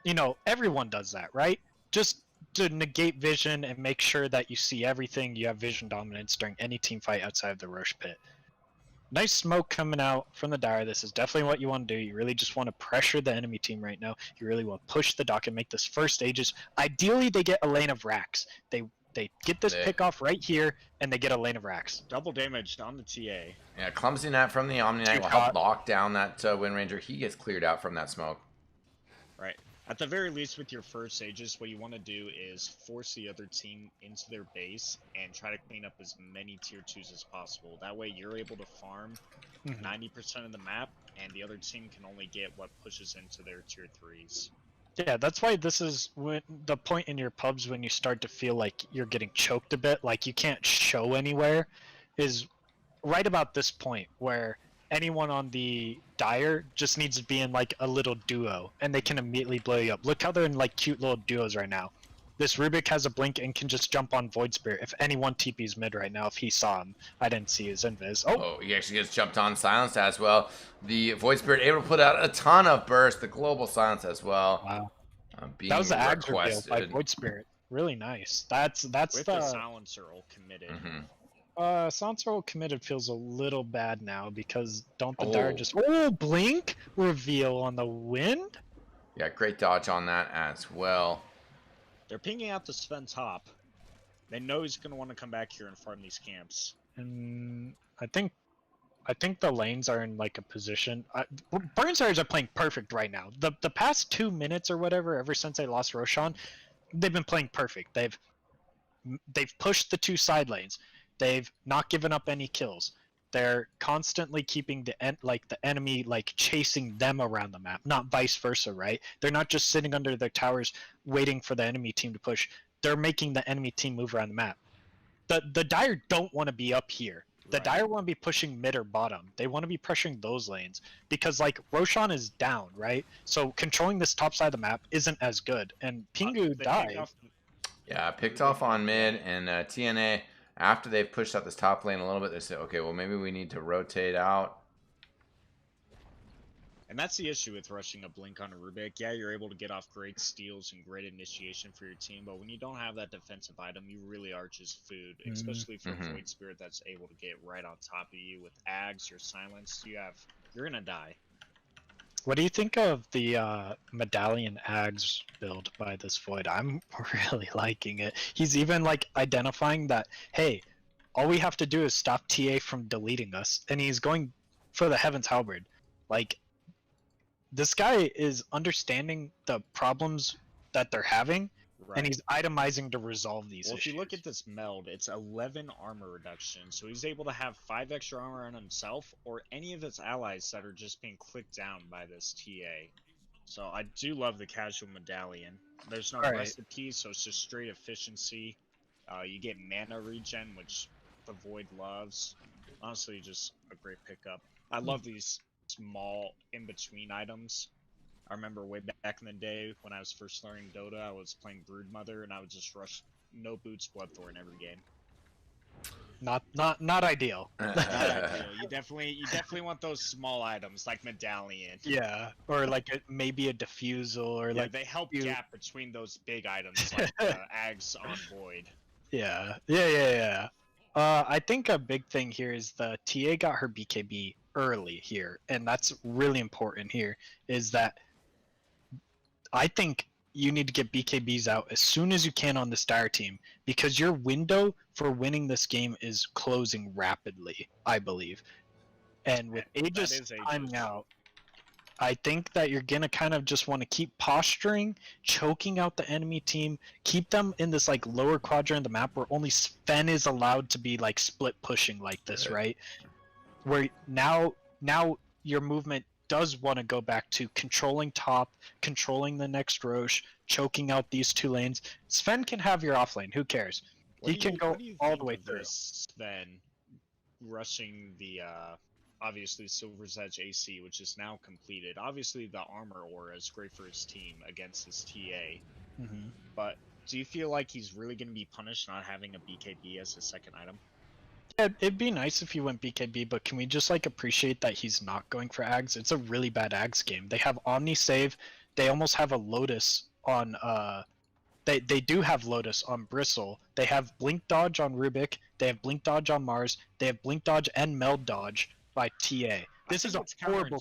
you know, everyone does that, right? Just to negate vision and make sure that you see everything, you have vision dominance during any team fight outside of the rush pit. Nice smoke coming out from the Dire. This is definitely what you want to do. You really just want to pressure the enemy team right now. You really want to push the dock and make this first Aegis. Ideally, they get a lane of racks. They get this pick off right here, and they get a lane of racks. Double damaged on the TA. Yeah, Clumsy Knight from the Omni Knight will help lock down that Wind Ranger. He gets cleared out from that smoke. Right. At the very least, with your first Aegis, what you want to do is force the other team into their base and try to clean up as many tier 2s as possible. That way, you're able to farm 90% of the map, and the other team can only get what pushes into their tier 3s. Yeah, that's why this is when the point in your pubs when you start to feel like you're getting choked a bit, like you can't show anywhere, is right about this point where anyone on the Dire just needs to be in like a little duo and they can immediately blow you up. Look how they're in like cute little duos right now. This Rubik has a blink and can just jump on Void Spirit. If anyone TP's mid right now, if he saw him, I didn't see his invis. Oh, he actually gets jumped on, silenced as well. The Void Spirit able to put out a ton of burst, the global silence as well. Wow. Being That was the Ags reveal requested. by Void Spirit. Really nice. That's With the the silencer all committed. Silencer all committed feels a little bad now because don't the Dire just blink reveal on the wind? Yeah, great dodge on that as well. They're pinging out the Sven top. They know he's going to want to come back here and farm these camps. And I think the lanes are in like a position. Burnsiders are playing perfect right now. The past 2 minutes or whatever, ever since they lost Roshan, they've been playing perfect. They've pushed the 2 side lanes. They've not given up any kills. They're constantly keeping the enemy like chasing them around the map, not vice versa, right? They're not just sitting under their towers waiting for the enemy team to push. They're making the enemy team move around the map. The Dire don't want to be up here. The Dire want to be pushing mid or bottom. They want to be pressuring those lanes because like Roshan is down, right? So controlling this top side of the map isn't as good. And Pingu died. Yeah, picked off on mid, and TNA, after they've pushed out this top lane a little bit, they say, okay, well, maybe we need to rotate out. And that's the issue with rushing a blink on a Rubik. Yeah, you're able to get off great steals and great initiation for your team, but when you don't have that defensive item, you really are just food, especially for a Void Spirit that's able to get right on top of you with Ags, you're silenced, you're gonna die. What do you think of the Medallion Ags build by this Void? I'm really liking it. He's even like identifying that, hey, all we have to do is stop TA from deleting us, and he's going for the Heaven's Halberd. Like, this guy is understanding the problems that they're having, and he's itemizing to resolve these issues. If you look at this meld, it's 11 armor reduction, so he's able to have 5 extra armor on himself or any of his allies that are just being clicked down by this TA. So I do love the casual medallion. There's no recipe, so it's just straight efficiency. You get mana regen, which the Void loves. Honestly, just a great pickup. I love these small in-between items. I remember way back in the day when I was first learning Dota, I was playing Broodmother and I would just rush no boots Bloodthorn every game. Not ideal. Not ideal. You definitely want those small items like Medallion. Yeah, or like maybe a Diffusal, or like they help gap between those big items like Ags on Void. Yeah. I think a big thing here is the TA got her BKB early here, and that's really important here, is that I think you need to get BKBs out as soon as you can on this Dire team, because your window for winning this game is closing rapidly, I believe. And with Aegis timing out, I think that you're gonna kind of just want to keep posturing, choking out the enemy team, keep them in this like lower quadrant of the map where only Sven is allowed to be like split pushing like this, right? Where now your movement does want to go back to controlling top, controlling the next Roche, choking out these 2 lanes. Sven can have your off lane. Who cares? He can go all the way through. Sven rushing the obviously Silver's Edge AC, which is now completed. Obviously, the armor aura is great for his team against his TA. But do you feel like he's really going to be punished not having a BKB as his second item? Yeah, it'd be nice if he went BKB, but can we just like appreciate that he's not going for Ags? It's a really bad Ags game. They have Omni save. They almost have a Lotus on they do have Lotus on Bristle. They have Blink Dodge on Rubik. They have Blink Dodge on Mars. They have Blink Dodge and Meld Dodge by TA. This is a horrible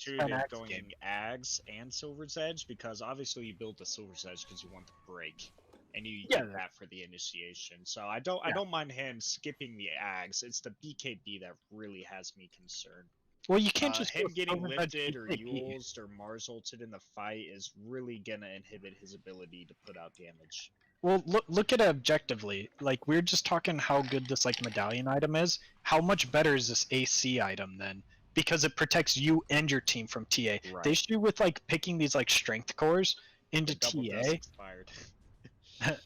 going game. Ags and Silver's Edge, because obviously you build the Silver's Edge because you want the break, and you do that for the initiation. So I don't mind him skipping the Ags. It's the BKB that really has me concerned. Well, you can't just him getting lifted or used or Mars ulted in the fight is really gonna inhibit his ability to put out damage. Well, look at it objectively. Like, we're just talking how good this like medallion item is. How much better is this AC item then? Because it protects you and your team from TA. Right. The issue with like picking these like strength cores into TA.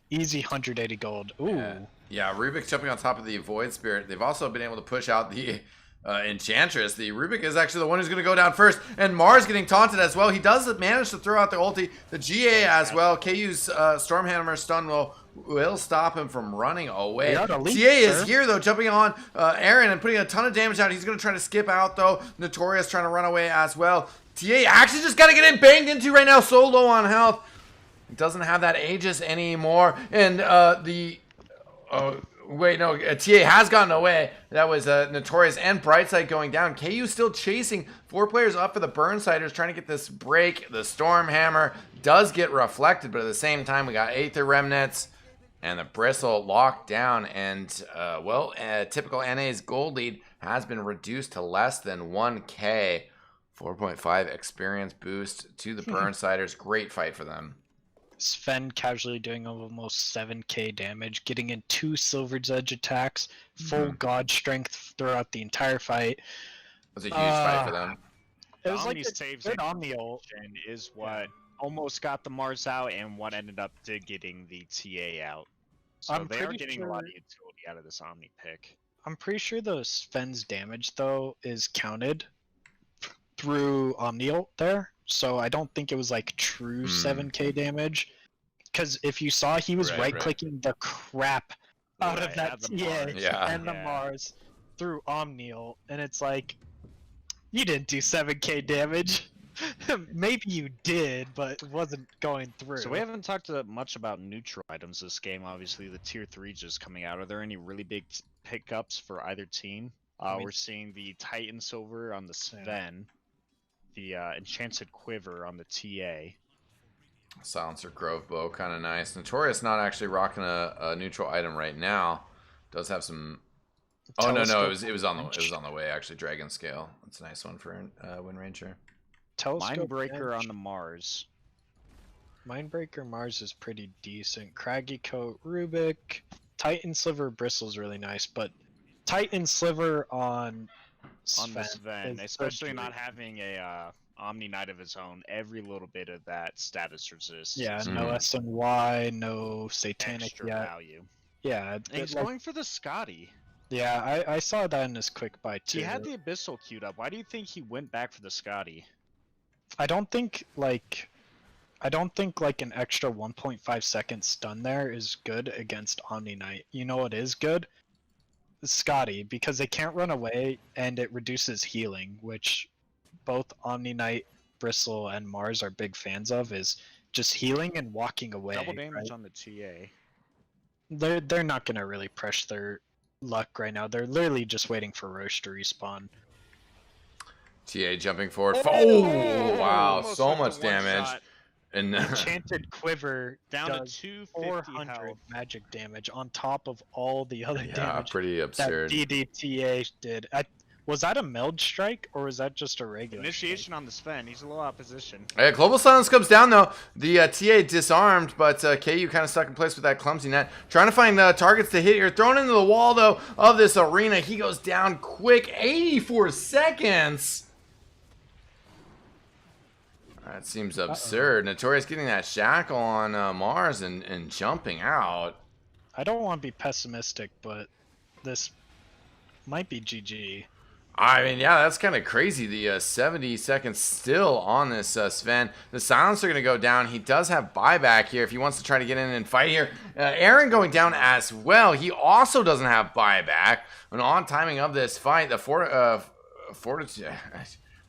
Easy 180 gold. Ooh. Yeah, Rubik jumping on top of the Void Spirit. They've also been able to push out the Enchantress. The Rubik is actually the one who's going to go down first, and Mars getting taunted as well. He does manage to throw out the ulti. The GA as well. KU's Stormhammer stun will stop him from running away. TA is here though, jumping on Aaron and putting a ton of damage out. He's going to try to skip out though. Notorious trying to run away as well. TA actually just got to get banged into right now. So low on health. He doesn't have that Aegis anymore, and wait, no, TA has gotten away. That was Notorious and Brightside going down. KU still chasing 4 players up for the Burnsiders, trying to get this break. The Stormhammer does get reflected, but at the same time, we got Aether Remnants and the Bristle locked down. And, typical NA's gold lead has been reduced to less than 1K. 4.5 experience boost to the Burnsiders. Great fight for them. Sven casually doing almost 7k damage, getting in 2 Silver's Edge attacks, full god strength throughout the entire fight. It was a huge fight for them. It was like good Omni ult is what almost got the Mars out and what ended up to getting the TA out. So they are getting a lot of utility out of this Omni pick. I'm pretty sure the Sven's damage though is counted through Omni ult there. So I don't think it was like true 7k damage. Because if you saw, he was right-clicking the crap out of that TA and the Mars through Omni ult. And it's like, you didn't do 7k damage. Maybe you did, but it wasn't going through. So we haven't talked much about neutral items this game. Obviously, the tier 3 just coming out. Are there any really big pickups for either team? We're seeing the Titan Silver on the Sven. The Enchanted Quiver on the TA. Silencer Grove Bow, kind of nice. Notorious not actually rocking a neutral item right now. Does have some. Oh no, it was on the way actually. Dragon Scale. That's a nice one for Wind Ranger. Mindbreaker on the Mars. Mindbreaker Mars is pretty decent. Craggy Coat Rubik. Titan Sliver Bristle's really nice, but Titan Sliver on the Sven, especially not having a Omni Knight of his own, every little bit of that status resist. Yeah, no SNY, no Satanic value. Yeah, and he's going for the Scotty. Yeah, I saw that in his quick buy too. He had the Abyssal queued up. Why do you think he went back for the Scotty? I don't think like an extra 1.5 second stun there is good against Omni Knight. You know what is good? Scotty, because they can't run away and it reduces healing, which both Omni Knight, Bristle, and Mars are big fans of, is just healing and walking away. Double damage on the TA. They're not gonna really press their luck right now. They're literally just waiting for Roche to respawn. TA jumping forward. Oh wow, so much damage. And Enchanted Quiver down to 250 health. Magic damage on top of all the other damage. Yeah, pretty absurd. That DDTA did. Was that a meld strike or was that just a regular Initiation on the Sven. He's a little out of position. Global Silence comes down, though. The TA disarmed, but KU kind of stuck in place with that clumsy net. Trying to find targets to hit here. Thrown into the wall, though, of this arena. He goes down quick. 84 seconds. That seems absurd. Notorious getting that shackle on Mars and jumping out. I don't want to be pessimistic, but this might be GG. I mean, yeah, that's kind of crazy. The 70 seconds still on this Sven. The silencer going to go down. He does have buyback here if he wants to try to get in and fight here. Aaron going down as well. He also doesn't have buyback. An on timing of this fight. The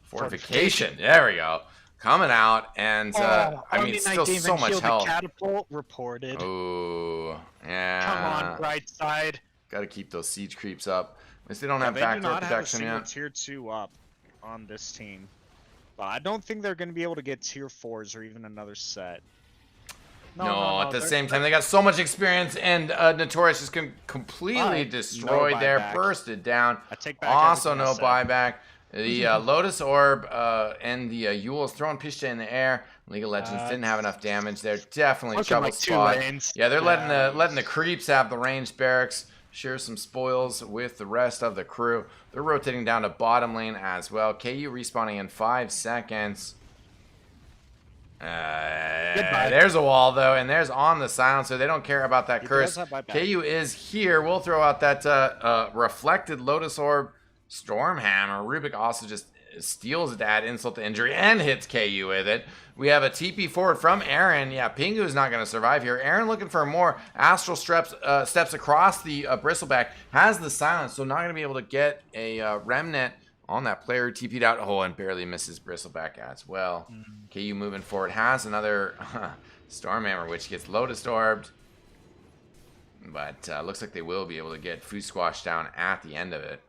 fortification. There we go. Coming out, and I mean, still so much health. Catapult reported. Oh, yeah. Come on, right side. Got to keep those siege creeps up. At least they don't have They backdoor do not have a protection single yet. tier 2 up on this team. But I don't think they're going to be able to get tier 4s or even another set. No, at the same time, they got so much experience, and Notorious just completely destroyed no there, buyback. bursted down. I take back Also, everything I no said. buyback. The Lotus Orb and the Yule is throwing Pishta in the air. League of Legends didn't have enough damage there. Definitely Looking trouble like 2 spot. lanes. Yeah, they're letting the creeps have the ranged barracks. Share some spoils with the rest of the crew. They're rotating down to bottom lane as well. KU respawning in 5 seconds. There's a wall, though, and there's on the silencer. They don't care about that He curse. does have buyback. KU is here. We'll throw out that reflected Lotus Orb. Stormhammer. Rubik also just steals it to add insult to injury and hits KU with it. We have a TP forward from Aaron. Yeah, Pingu is not going to survive here. Aaron looking for more astral steps across the bristleback. Has the silence, so not going to be able to get a remnant on that player. TP'd out. Oh, and barely misses bristleback as well. KU moving forward has another Stormhammer, which gets Lotus Orbed. But looks like they will be able to get Food Squash down at the end of it.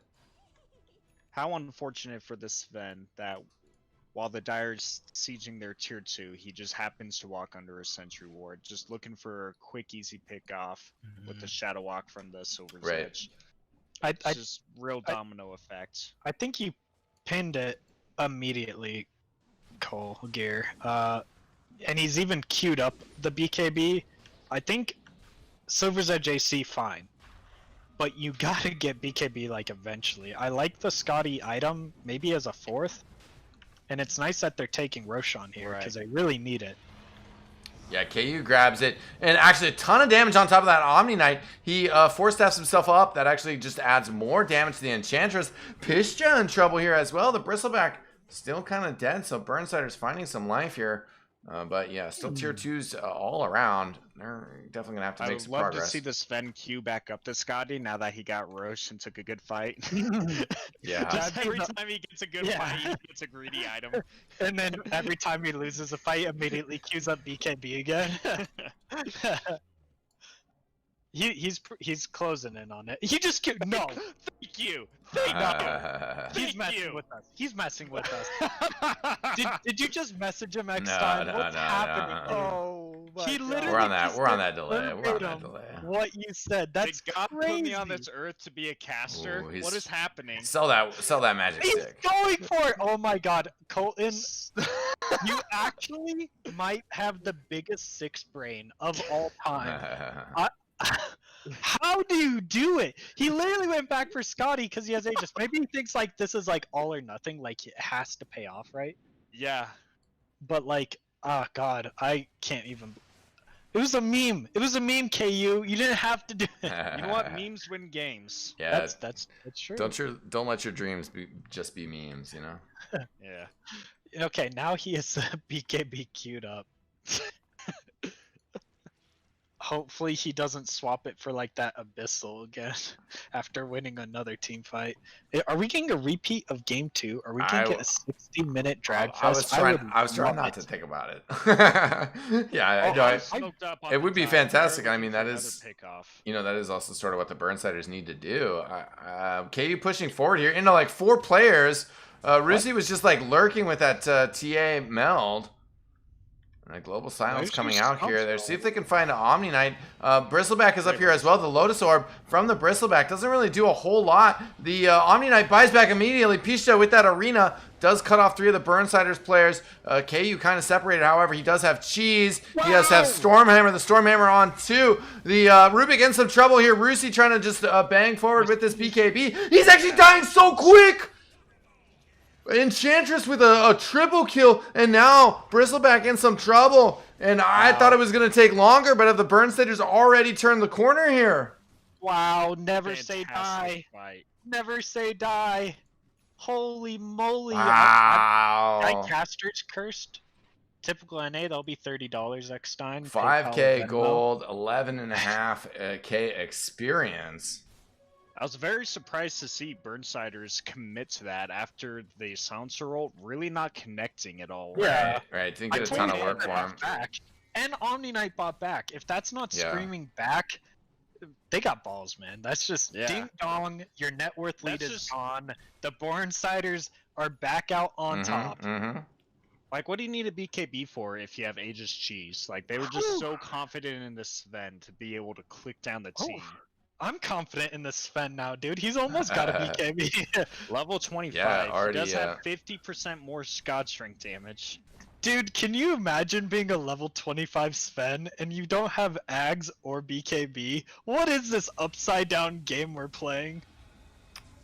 How unfortunate for this Sven that while the Dire's sieging their tier 2, he just happens to walk under a sentry ward, just looking for a quick, easy pick off with the shadow walk from the Silver's Right. Edge. It's just real domino effect. I think you pinned it immediately, Cole Gear. And he's even queued up the BKB. I think Silver's Edge AC fine. But you gotta get BKB like eventually. I like the Scotty item, maybe as a 4th. And it's nice that they're taking Roshan here because they really need it. Yeah, KU grabs it. And actually a ton of damage on top of that Omni Knight. He four-staffs himself up. That actually just adds more damage to the Enchantress. Pishja in trouble here as well. The Bristleback still kind of dead, so Burnsider's finding some life here. But yeah, still tier 2s all around. They're definitely going to have to I make would some love progress. to see the Sven queue back up to Scotty now that he got Roche and took a good fight. Yeah. Just every time he gets a good fight, he gets a greedy item. And then every time he loses a fight, immediately queues up BKB again. He's closing in on it. He just no. Thank you. He's messing with us. He's messing with us. Did you just message him next time? What's happening? Oh, He literally We're on that. just We're on said that delay. We're on that delay. what you said. That's Did God crazy. put me on this earth to be a caster? Ooh, he's- What is happening? Sell that magic He's stick. going for it. Oh my God, Colton, you actually might have the biggest 6 brain of all time. How do you do it? He literally went back for Scotty because he has Aegis. Maybe he thinks like this is like all or nothing, like it has to pay off, right? Yeah. But like, oh God, I can't even. It was a meme. It was a meme, KU. You didn't have to do it. You know what? Memes win games. Yeah. That's true. Don't let your dreams just be memes, you know. Yeah. Okay, now he has BKB queued up. Hopefully he doesn't swap it for like that Abyssal again after winning another team fight. Are we getting a repeat of game 2? Are we going to get a 60-minute drag I was fest? trying not to think about it. Yeah, I know. It would be fantastic. I mean, that is, you know, that is also sort of what the Burnsiders need to do. KU pushing forward here into like 4 players. Rusi was just like lurking with that TA meld. Global Silence There's coming just out here. console. They see if they can find an Omni Knight. Bristleback is up here as well. The Lotus Orb from the Bristleback doesn't really do a whole lot. The Omni Knight buys back immediately. Pishta with that arena does cut off 3 of the Burnsiders players. KU kind of separated, however. He does have Cheese. He does have Stormhammer. The Stormhammer on 2. The Rubik in some trouble here. Rusi trying to just bang forward with this BKB. He's actually dying so quick! Enchantress with a triple kill, and now Bristleback in some trouble. And I thought it was going to take longer, but have the Burnsiders already turned the corner here? Wow, never say die. Fantastic fight. Never say die. Holy moly. Wow. I Caster's cursed. Typical NA, that'll be $30 next time. 5K gold, 11.5K experience. I was very surprised to see Burnsiders commit to that after the silencer ult really not connecting at all. Yeah. Right. Didn't get a ton of work for him. Back. And Omni Knight bought back. If that's not screaming back, they got balls, man. That's just ding dong. Your net worth lead is on. The Burnsiders are back out on top. Like, what do you need a BKB for if you have Aegis Cheese? Like, they were just so confident in this Sven to be able to click down the team. I'm confident in this Sven now, dude. He's almost got a BKB. Level 25. Yeah, already, he does have 50% more Scott strength damage. Dude, can you imagine being a level 25 Sven and you don't have Ags or BKB? What is this upside down game we're playing?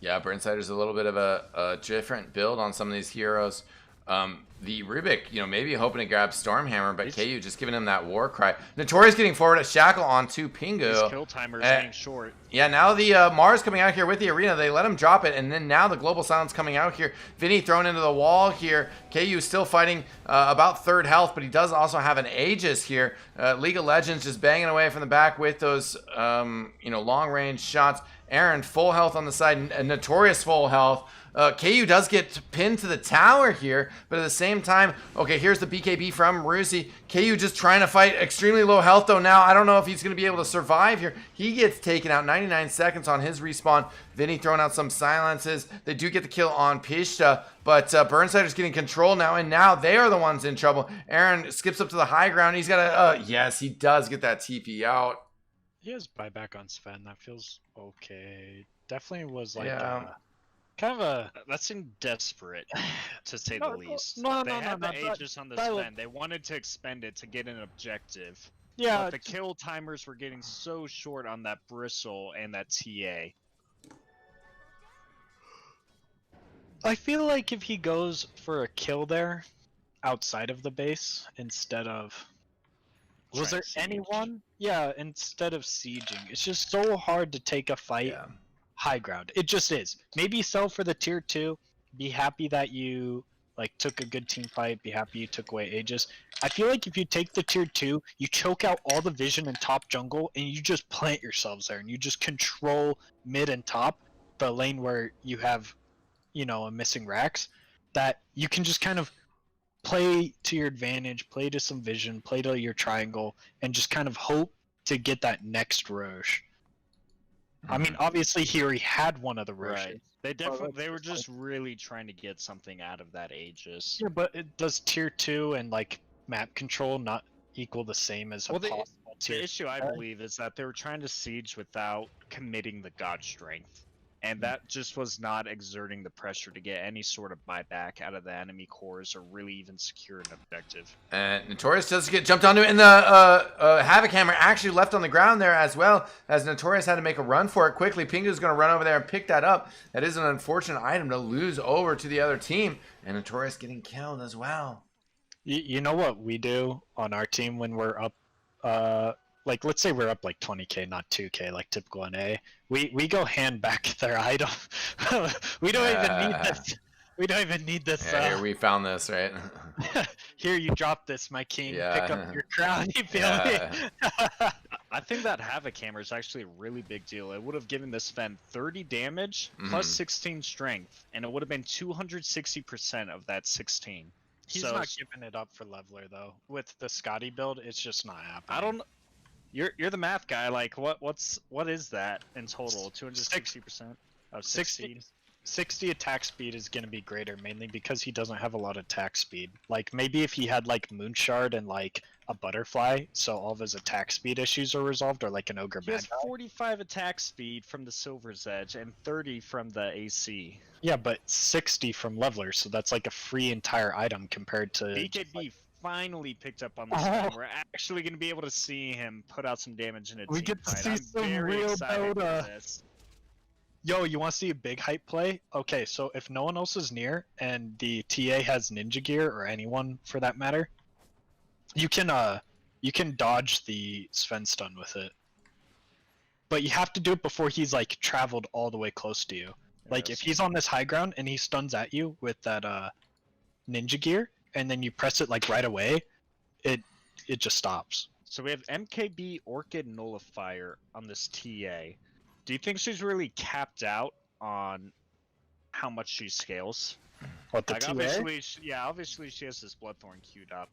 Yeah, Burnsider's a little bit of a different build on some of these heroes. The Rubik, maybe hoping to grab Stormhammer, but KU just giving him that war cry. Notorious getting forward at Shackle on 2 Pingu. His kill timer is getting short. Yeah, now the Mars coming out here with the arena. They let him drop it, and then now the Global Silence coming out here. Vinny thrown into the wall here. KU still fighting about 3rd health, but he does also have an Aegis here. League of Legends just banging away from the back with those, long-range shots. Aaron, full health on the side. Notorious full health. KU does get pinned to the tower here, but at the same time, okay, here's the BKB from Rusi. KU just trying to fight extremely low health, though, now. I don't know if he's going to be able to survive here. He gets taken out 99 seconds on his respawn. Vinny throwing out some silences. They do get the kill on Pishta, but Burnsider's getting control now, and now they are the ones in trouble. Aaron skips up to the high ground. He's got a, yes, he does get that TP out. He has buyback on Sven. That feels okay. Definitely was like... kind of a that seemed desperate to say the least. They had the Aegis on the Sven. They wanted to expend it to get an objective. Yeah, but the kill timers were getting so short on that Bristle and that TA. I feel like if he goes for a kill there outside of the base instead of was there anyone? Yeah, instead of sieging. It's just so hard to take a fight high ground. It just is. Maybe sell for the tier 2. Be happy that you took a good team fight. Be happy you took away Aegis. I feel like if you take the tier 2, you choke out all the vision in top jungle and you just plant yourselves there and you just control mid and top, the lane where you have, a missing Rax, that you can just kind of play to your advantage, play to some vision, play to your triangle, and just kind of hope to get that next Roche. I mean, obviously he already had one of the Roches. Right. They were just really trying to get something out of that Aegis. Yeah, but does tier 2 and map control not equal the same as a possible tier? The issue, I believe, is that they were trying to siege without committing the God Strength. And that just was not exerting the pressure to get any sort of buyback out of the enemy cores or really even secure an objective. And Notorious does get jumped onto it, and the Havoc Hammer actually left on the ground there as well, as Notorious had to make a run for it quickly. Pingu's going to run over there and pick that up. That is an unfortunate item to lose over to the other team, and Notorious getting killed as well. You know what we do on our team when we're up, let's say we're up 20k, not 2k, like typical NA. We go hand back their item. we don't even need this. We don't even need this. Yeah, here we found this, right? Here, you drop this, my king. Yeah. Pick up your crown. You feel me? I think that Havoc Hammer is actually a really big deal. It would have given this Sven 30 damage plus 16 strength, and it would have been 260% of that 16. He's not giving it up for Leveler though. With the Scotty build, it's just not happening. I don't. You're the math guy. What is that in total? 260% of 16. 60 attack speed is going to be greater, mainly because he doesn't have a lot of attack speed. Like, maybe if he had, like, Moonshard and, like, a Butterfly, so all of his attack speed issues are resolved, or, like, an Ogre He has Magi. 45 attack speed from the Silver's Edge and 30 from the AC. Yeah, but 60 from Levelers, so that's, like, a free entire item compared to... BKB finally picked up on this one. We're actually going to be able to see him put out some damage in a We team get to fight. see I'm some very real excited for DotA. this. Yo, you want to see a big hype play? Okay, so if no one else is near and the TA has Ninja Gear or anyone for that matter, you can dodge the Sven stun with it. But you have to do it before he's like traveled all the way close to you. Like if he's on this high ground and he stuns at you with that Ninja Gear and then you press it like right away, it just stops. So we have MKB Orchid Nullifier on this TA. Do you think she's really capped out on how much she scales? What, the Like TA? obviously she has this Bloodthorn queued up.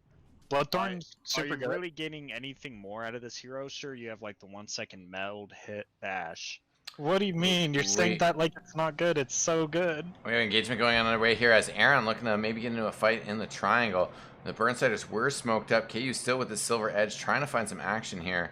Bloodthorn's Are super you good. really getting anything more out of this hero? Sure, you have like the 1 second meld, hit, bash. What do you mean? You're saying Wait. that like it's not good. It's so good. We have engagement going on underway here as Aaron looking to maybe get into a fight in the triangle. The Burnsiders were smoked up. KU still with the silver edge, trying to find some action here.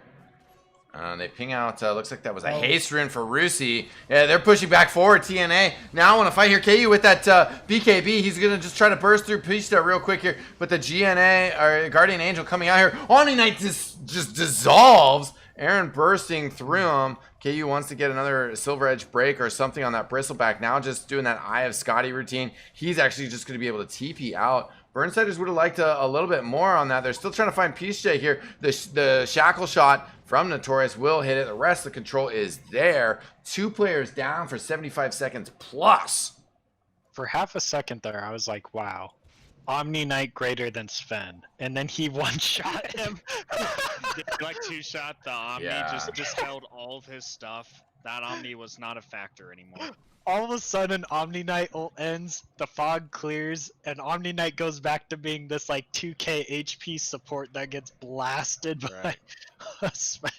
They ping out, looks like that was a haste rune for Rusi. Yeah, they're pushing back forward, TNA. Now I want to fight here. KU with that BKB. He's going to just try to burst through Pista real quick here. But the GNA, or Guardian Angel coming out here. Omni Knight just dissolves. Aaron bursting through him. KU wants to get another Silver Edge break or something on that Bristleback. Now just doing that Eye of Scotty routine. He's actually just going to be able to TP out. Burnsiders would have liked a little bit more on that. They're still trying to find Peace J here. The shackle shot from Notorious will hit it. The rest of the control is there. 2 players down for 75 seconds plus. For half a second there, I was like, wow. Omni Knight greater than Sven. And then he one-shot him. Like 2-shot, the Omni Yeah. just dispelled all of his stuff. That Omni was not a factor anymore. All of a sudden, Omni Knight ult ends, the fog clears, and Omni Knight goes back to being this like 2k HP support that gets blasted by Sven.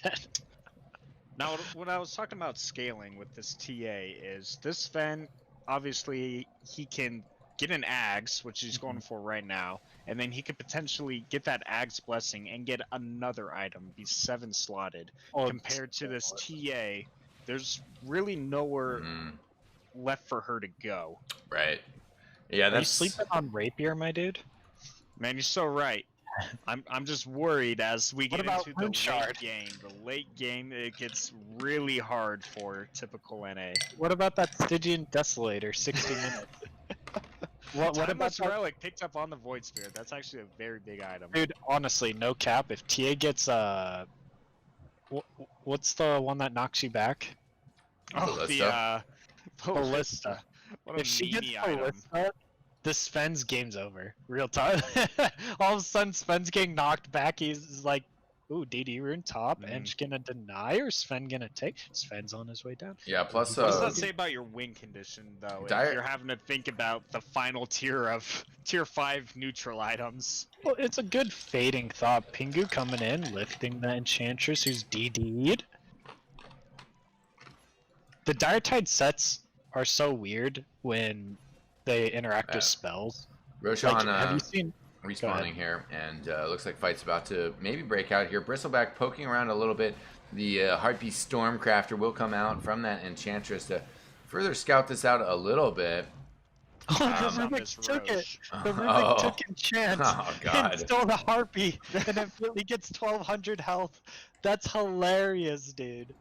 Now, when I was talking about scaling with this TA is this Sven, obviously he can get an Ags, which he's going for right now, and then he could potentially get that Ags blessing and get another item, be 7 slotted. Compared to this TA, there's really nowhere left for her to go. Right. Yeah, Are you that's... sleeping on Rapier, my dude? Man, you're so right. I'm just worried as we What get about into the Moonshard? late game. The late game, it gets really hard for typical NA. What about that Stygian Desolator, 60 minutes? What about Timeless that? Relic picked up on the Void Spirit. That's actually a very big item. Dude, honestly, no cap. If TA gets what's the one that knocks you back? Ballista. Ballista. What a If she gets meanie item. Ballista, the Sven's game's over. Real time. All of a sudden, Sven's getting knocked back. He's like, ooh, DD rune top. Edge gonna deny or Sven gonna take? Sven's on his way down. Yeah, plus... What does that say about your win condition, though? If you're having to think about the final tier of tier 5 neutral items. Well, it's a good fading thought. Pingu coming in, lifting the Enchantress who's DD'd. The Dire Tide sets are so weird when they interact with spells. Roshan Like, have you seen? respawning here, and looks like fight's about to maybe break out here. Bristleback poking around a little bit. The Heartbeat Stormcrafter will come out from that Enchantress to further scout this out a little bit. Oh, the on Rubik this took it. Roche. The Rubik took Enchant Oh, God. and stole the Harpy, and it really gets 1200 health. That's hilarious, dude.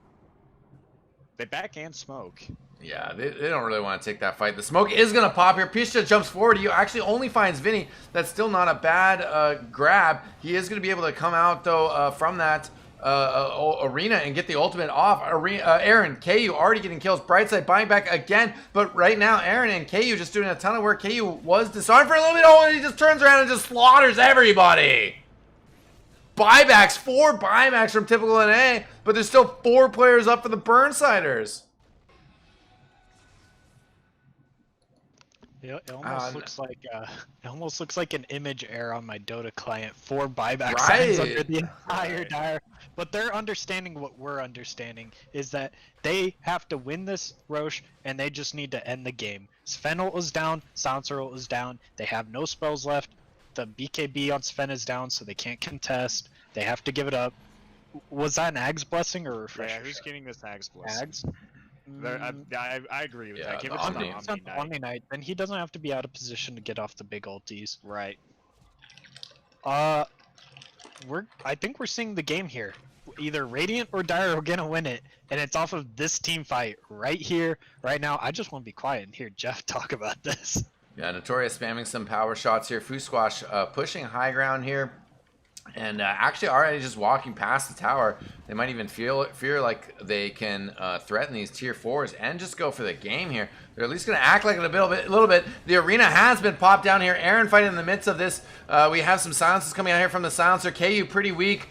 They back and smoke. Yeah, they don't really want to take that fight. The smoke is going to pop here. Pisha jumps forward. He actually only finds Vinny. That's still not a bad grab. He is going to be able to come out, though, from that arena and get the ultimate off. Aaron, KU already getting kills. Brightside buying back again. But right now, Aaron and KU just doing a ton of work. KU was disarmed for a little bit. Oh, and he just turns around and just slaughters everybody. Buybacks, 4 buybacks from TypicalNA, but there's still 4 players up for the Burnsiders. It almost Uh, looks like it almost looks like an image error on my Dota client. 4 buyback Right. signs under the entire Right. dire. But they're understanding what we're understanding is that they have to win this Roche and they just need to end the game. Sven ult is down, Silencer ult is down. They have no spells left. The BKB on Sven is down, so they can't contest. They have to give it up. Was that an Ag's blessing or a refresher? Yeah, who's shot? getting this Ag's blessing? Ags? I agree with Yeah, that. Give the it to Omni. the It's not Omni the Knight. Omni Knight, then he doesn't have to be out of position to get off the big ulties. Right. I think we're seeing the game here. Either Radiant or Dire are gonna win it, and it's off of this team fight right here, right now. I just want to be quiet and hear Jeff talk about this. Yeah, Notorious spamming some power shots here. Squash pushing high ground here. And actually already just walking past the tower. They might even fear like they can threaten these tier 4s and just go for the game here. They're at least going to act like it a little bit. The arena has been popped down here. Aaron fighting in the midst of this. We have some silences coming out here from the silencer. KU pretty weak.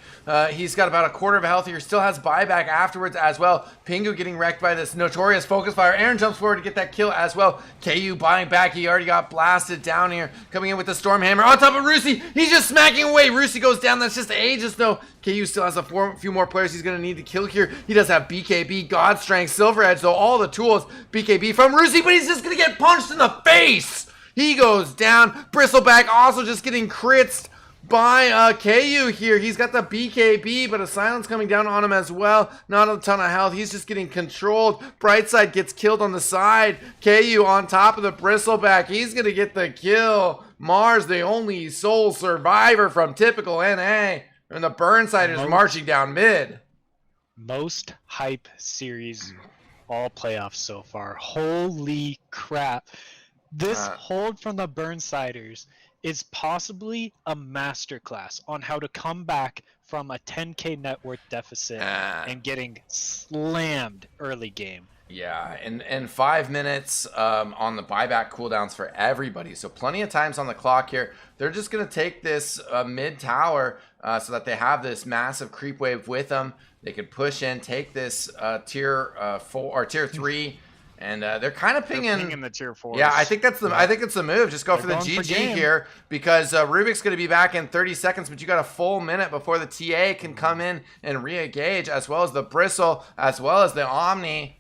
He's got about a quarter of a health here. Still has buyback afterwards as well. Pingu getting wrecked by this Notorious focus fire. Aaron jumps forward to get that kill as well. KU buying back. He already got blasted down here. Coming in with the Storm Hammer on top of Rusi. He's just smacking away. Rusi goes down. That's just Aegis though. KU still has a few more players he's going to need to kill here. He does have BKB, God Strength, Silver Edge though. All the tools. BKB from Rusi, but he's just going to get punched in the face. He goes down. Bristleback also just getting crits by KU here. He's got the BKB, but a silence coming down on him as well. Not a ton of health. He's just getting controlled. Brightside gets killed on the side. KU on top of the Bristleback. He's going to get the kill. Mars, the only sole survivor from TypicalNA. And the Burnsiders marching down mid. Most hype series all playoffs so far. Holy crap. This hold from the Burnsiders is possibly a masterclass on how to come back from a 10k net worth deficit and getting slammed early game. Yeah, and 5 minutes on the buyback cooldowns for everybody. So plenty of times on the clock here. They're just going to take this mid tower so that they have this massive creep wave with them. They could push in, take this tier 4 or tier 3. And they're kind of pinging the tier 4s. Yeah, I think that's the. I think it's the move. Just go for the going for GG game. here because Rubik's going to be back in 30 seconds, but you got a full minute before the TA can come in and re-engage, as well as the Bristle, as well as the Omni,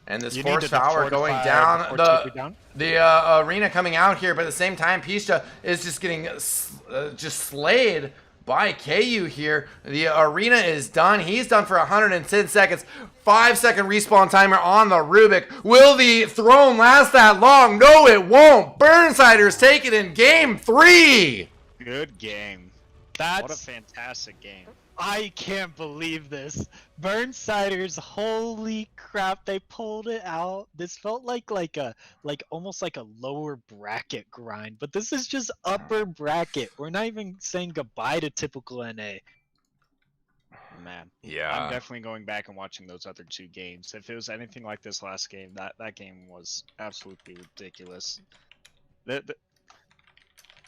and this Force Tower going down. The arena coming out here, but at the same time, Pisha is just getting just slayed by KU here. The arena is done. He's done for 110 seconds. 5-second respawn timer on the Rubik. Will the throne last that long? No, it won't. Burnsiders take it in game 3. Good game. That's What a fantastic game. I can't believe this. Burnsiders, holy crap, they pulled it out. This felt like almost like a lower bracket grind, but this is just upper bracket. We're not even saying goodbye to TypicalNA. Man. Yeah. I'm definitely going back and watching those other 2 games. If it was anything like this last game, that game was absolutely ridiculous.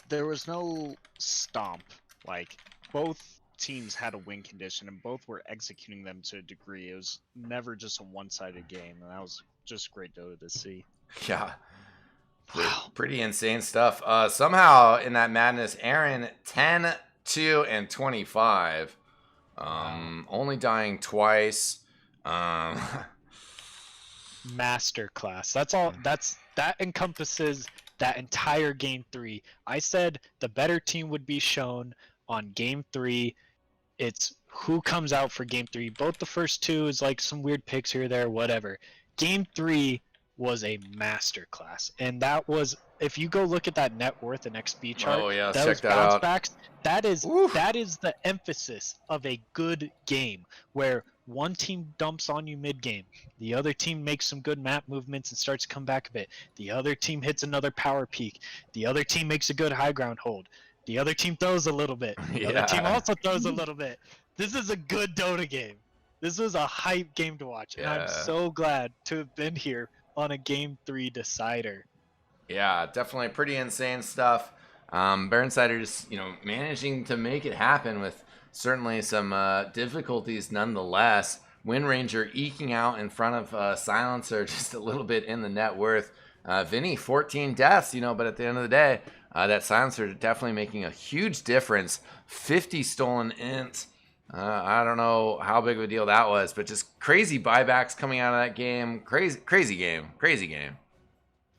There was no stomp. Like, both teams had a win condition and both were executing them to a degree. It was never just a one-sided game, and that was just great to see. Yeah. Pretty insane stuff. Somehow in that madness, Aaron 10, 2, and 25. Only dying twice. Masterclass. That's all. That encompasses that entire game 3. I said the better team would be shown on game 3. It's who comes out for game 3. Both the first 2 is like some weird picks here or there, whatever. Game 3 was a masterclass, and that was, if you go look at that net worth and XP chart, Oh yeah, those check that bounce out. backs, that is Oof. the emphasis of a good game, where one team dumps on you mid game, the other team makes some good map movements and starts to come back a bit, the other team hits another power peak, the other team makes a good high ground hold, the other team throws a little bit, the other team also throws a little bit. This is a good Dota game. This was a hype game to watch, and I'm so glad to have been here on a game 3 decider. Yeah, definitely pretty insane stuff. Burnsiders, managing to make it happen with certainly some difficulties nonetheless. Wind Ranger eking out in front of Silencer just a little bit in the net worth. Vinny, 14 deaths, but at the end of the day, that silencer definitely making a huge difference. 50 stolen ints. I don't know how big of a deal that was, but just crazy buybacks coming out of that game. Crazy game.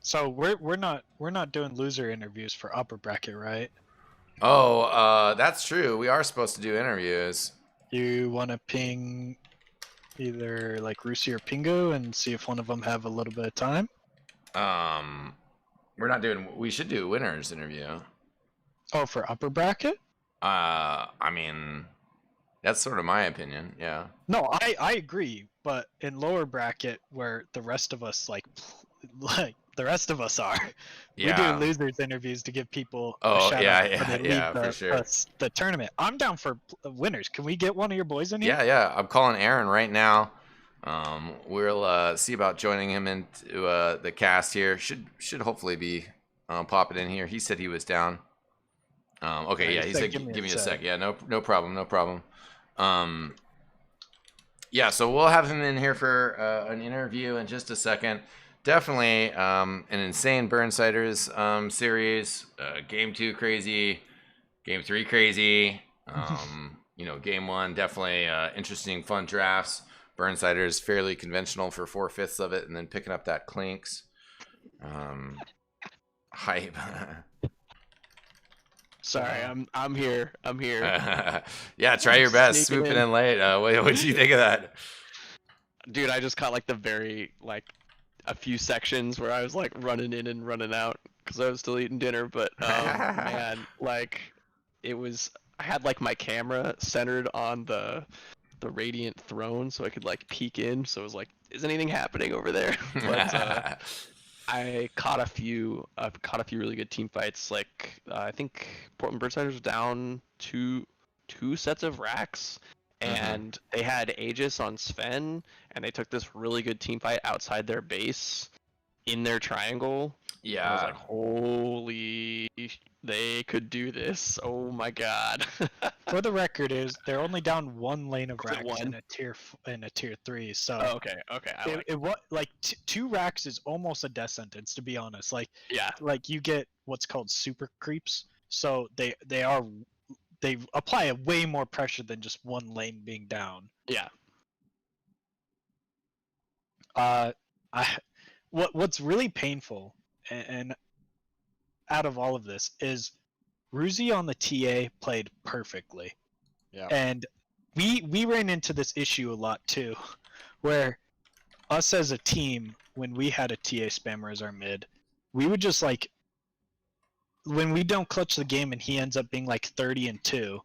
So we're not doing loser interviews for upper bracket, right? Oh, that's true. We are supposed to do interviews. You want to ping either like Rusi or Pingo and see if one of them have a little bit of time? We should do a winners interview. Oh, for upper bracket? I mean, that's sort of my opinion. Yeah. No, I agree, but in lower bracket where the rest of us like the rest of us are, we do losers interviews to give people a shout out when they leave for sure. the tournament. I'm down for winners. Can we get one of your boys in here? Yeah. I'm calling Aaron right now. We'll see about joining him into the cast here. Should hopefully be popping in here. He said he was down. Okay, yeah, he said give me a sec. Yeah, no problem. Yeah, so we'll have him in here for an interview in just a second. Definitely an insane Burnsiders series. Game 2 crazy, Game 3 crazy. Game 1 definitely interesting, fun drafts. Burnsiders fairly conventional for 4/5 of it, and then picking up that Clinks. Hype. Sorry, I'm here. Yeah, try your best. Swooping in late. What did you think of that? Dude, I just caught like a few sections where I was like running in and running out because I was still eating dinner. But man, I had like my camera centered on the radiant throne so I could like peek in. So it was like, is anything happening over there? But I caught a few really good team fights. Like I think Portland Birdsiders were down two sets of racks, and they had Aegis on Sven, and they took this really good team fight outside their base in their triangle. Yeah. I was like, holy, they could do this. Oh my god. For the record, they're only down one lane of Was it racks one? in a tier 3. So Okay. I like two racks is almost a death sentence, to be honest. Like you get what's called super creeps. So they apply a way more pressure than just one lane being down. Yeah. What's really painful and out of all of this is Ruzi on the TA played perfectly. Yeah. And we ran into this issue a lot too, where us as a team, when we had a TA spammer as our mid, we would just like, when we don't clutch the game and he ends up being like 30-2,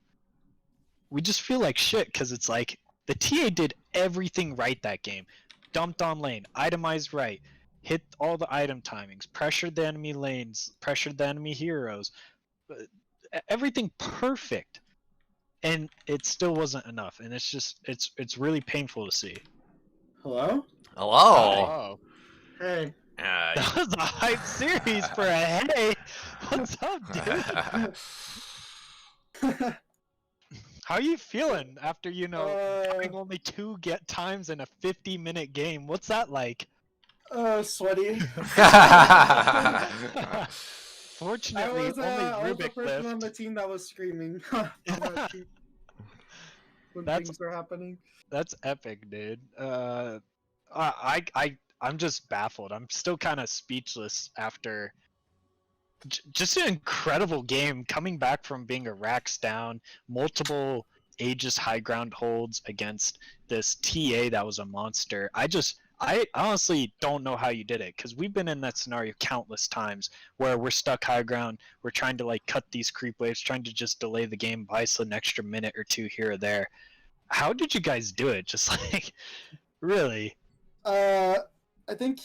we just feel like shit because it's like the TA did everything right that game. Dumped on lane, itemized right, hit all the item timings, pressured the enemy lanes, pressured the enemy heroes, everything perfect, and it still wasn't enough. And it's just it's really painful to see. Hello? Hello. Hey. That was a hype series for a hey. What's up, dude? How are you feeling after having only 2 get times in a 50-minute game? What's that like? Sweaty. Fortunately, I was the Rubik person lived. on the team that was screaming when things are happening. That's epic, dude. I'm just baffled. I'm still kind of speechless after just an incredible game, coming back from being a racks down, multiple Aegis high ground holds against this TA that was a monster. I honestly don't know how you did it, because we've been in that scenario countless times where we're stuck high ground, we're trying to like cut these creep waves, trying to just delay the game by an extra minute or 2 here or there. How did you guys do it? Just like, really? I think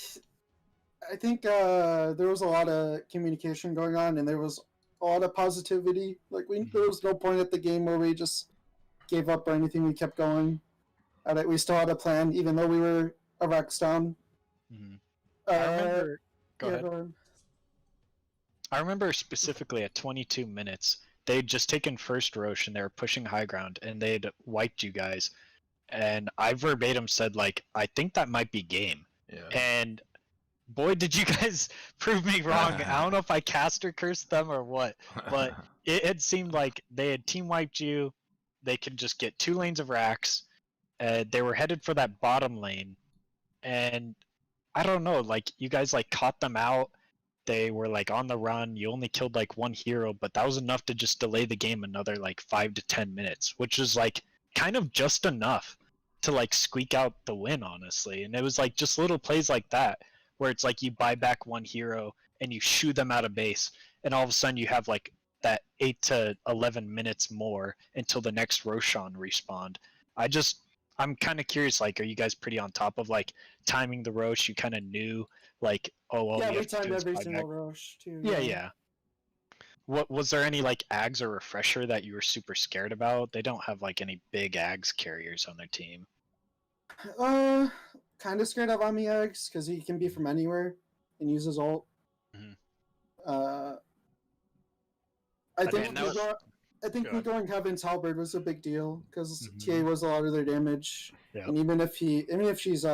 there was a lot of communication going on, and there was a lot of positivity. Like there was no point at the game where we just gave up or anything. We kept going. We still had a plan, even though we were a Rex down. Mm-hmm. I remember. Go ahead. Go ahead. I remember specifically at 22 minutes, they'd just taken first Roche and they were pushing high ground, and they'd wiped you guys. And I verbatim said, like, I think that might be game. Yeah. And boy, did you guys prove me wrong. I don't know if I cast or cursed them or what, but it seemed like they had team wiped you. They could just get 2 lanes of racks. They were headed for that bottom lane, and I don't know, like you guys like caught them out. They were like on the run. You only killed like 1 hero, but that was enough to just delay the game another like 5 to 10 minutes, which is like kind of just enough to like squeak out the win, honestly. And it was like just little plays like that where it's like you buy back 1 hero and you shoo them out of base, and all of a sudden you have like that 8 to 11 minutes more until the next Roshan respawned. I'm kind of curious, like, are you guys pretty on top of like timing the Rosh? You kind of knew, like, yeah, we we have to timed do is every buy single back. Roche too. Yeah. What was there any like Ags or Refresher that you were super scared about? They don't have like any big Ags carriers on their team. Kind of scared of Ami Eggs because he can be from anywhere and use his ult. Mhm. I mean, think that was- we going Heaven's Halberd was a big deal because Mhm. TA was a lot of their damage, Yeah. and even if she's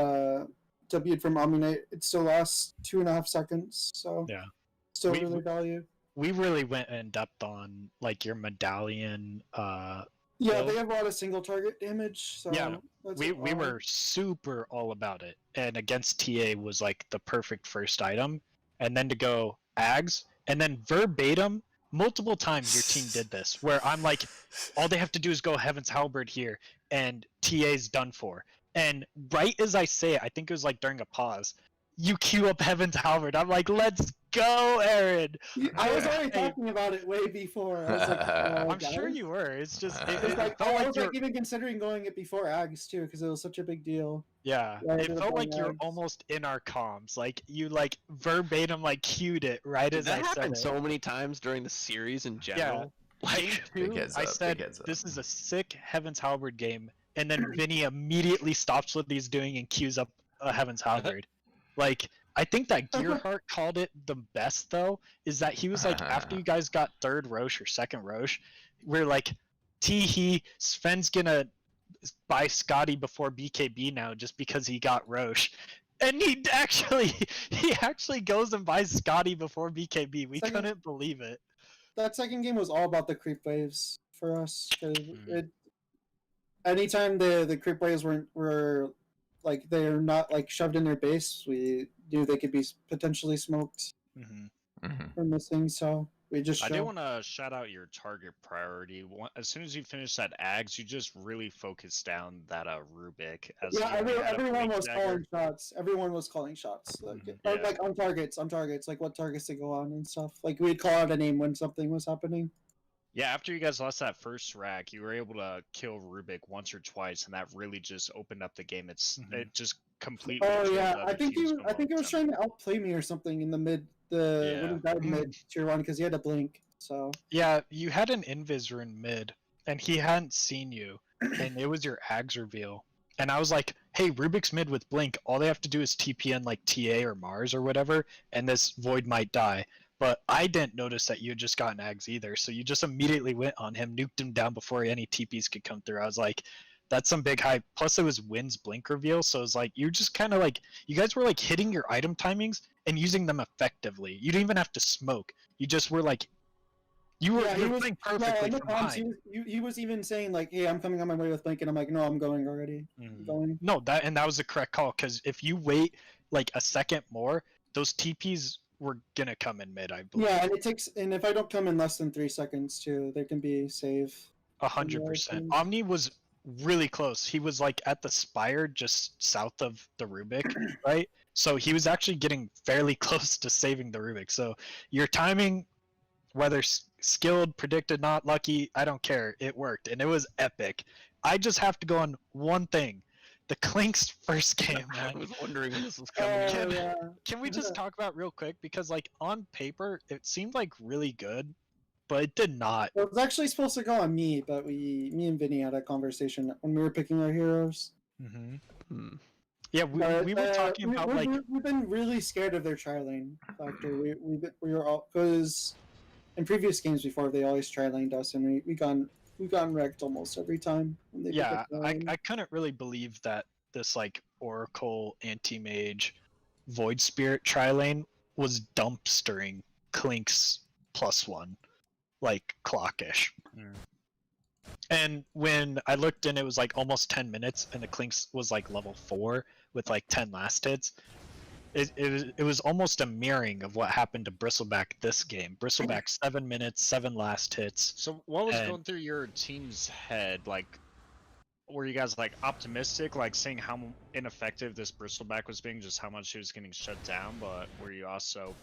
W'd from Omni, it still lasts 2.5 seconds. So Yeah. still We- really value. We really went in depth on like your medallion. Yeah, Well- they have a lot of single target damage. So Yeah, that's we why. were super all about it, and against TA was like the perfect first item, and then to go Ags, and then verbatim multiple times your team did this where I'm like, all they have to do is go Heaven's Halberd here and TA's done for, and right as I say it, I think it was like during a pause, you queue up Heaven's Halberd. I'm like, let's go, Aaron. I was already Hey, talking about it way before. I was like, oh, I'm sure guys. you were. It's just It was like, felt I like was you're like even considering going it before Ags too because it was such a big deal. Yeah, Yeah, I it ended up felt going like you're Ags. almost in our comms. Like you like verbatim like cued it right Dude, as that I said happened it. so many times during the series in general. Game Like, Big 2, heads I up, big said heads up. this is a sick Heaven's Halberd game, and then Vinny immediately stops what he's doing and queues up a Heaven's Halberd. Like I think that Gearhart called it the best though, is that he was like after you guys got 3rd Roche or 2nd Roche, we're like, tee Sven's gonna buy Scotty before BKB now just because he got Roche. And he actually goes and buys Scotty before BKB. We Second- couldn't believe it. That second game was all about the creep waves for us because Mhm. anytime the creep waves were like they're not like shoved in their base, we knew they could be potentially smoked Mm-hmm. Mhm. or missing. So we just I do shoved. want to shout out your target priority. As soon as you finish that Ags, you just really focus down that Rubik. As Yeah, he only had a everyone blink was dagger. calling shots. Everyone was calling shots, like, Mhm. or, Yeah. like on targets, like what targets to go on and stuff. Like we'd call out a name when something was happening. Yeah, after you guys lost that first rack, you were able to kill Rubik once or twice, and that really just opened up the game. It just completely. Oh killed yeah, the I other think team's I think he was momentum. trying to outplay me or something in the mid. When he Yeah. got mid tier 1 because he had to blink. So Yeah, you had an invis rune mid, and he hadn't seen you, and it was your Ags reveal. And I was like, hey, Rubik's mid with Blink, all they have to do is TP in like TA or Mars or whatever, and this Void might die. But I didn't notice that you had just gotten Ags either, so you just immediately went on him, nuked him down before any TPs could come through. I was like, that's some big hype. Plus it was Wynn's Blink reveal, so it was like, you just kind of like, you guys were like hitting your item timings and using them effectively. You didn't even have to smoke. You just were like, you were playing perfectly in the from comms, behind. he was even saying like, "Hey, I'm coming on my way with Blink," and I'm like, "No, I'm going already." I'm going. No, that was the correct call, because if you wait like a second more, those TPs were gonna come in mid, I believe. Yeah, and if I don't come in less than 3 seconds too, they can be save. 100%. Omni was really close. He was like at the Spire just south of the Rubik, right? So he was actually getting fairly close to saving the Rubik. So your timing, whether skilled, predicted, not lucky, I don't care. It worked, and it was epic. I just have to go on one thing. The Clink's first game, I man. was wondering when this was coming. Can- yeah. Can we just talk about real quick? Because like on paper, it seemed like really good, but it did not. It was actually supposed to go on me, but me and Vinny had a conversation when we were picking our heroes. Mm-hmm. Hmm. Yeah, But, we were talking about like we've been really scared of their tri-lane factor. We were all because in previous games before they always tri-laned us, and we've gotten wrecked almost every time. When they pick yeah, up the lane. I couldn't really believe that this like Oracle anti-mage Void Spirit tri-lane was dumpstering Klink's +1, like clockish. Mm. And when I looked in, it was like almost 10 minutes, and the Klink's was like level 4 with like 10 last hits. It was almost a mirroring of what happened to Bristleback this game. Bristleback 7 minutes, 7 last hits. So what was And- going through your team's head? Like, were you guys like optimistic, like seeing how ineffective this Bristleback was being, just how much he was getting shut down? But were you also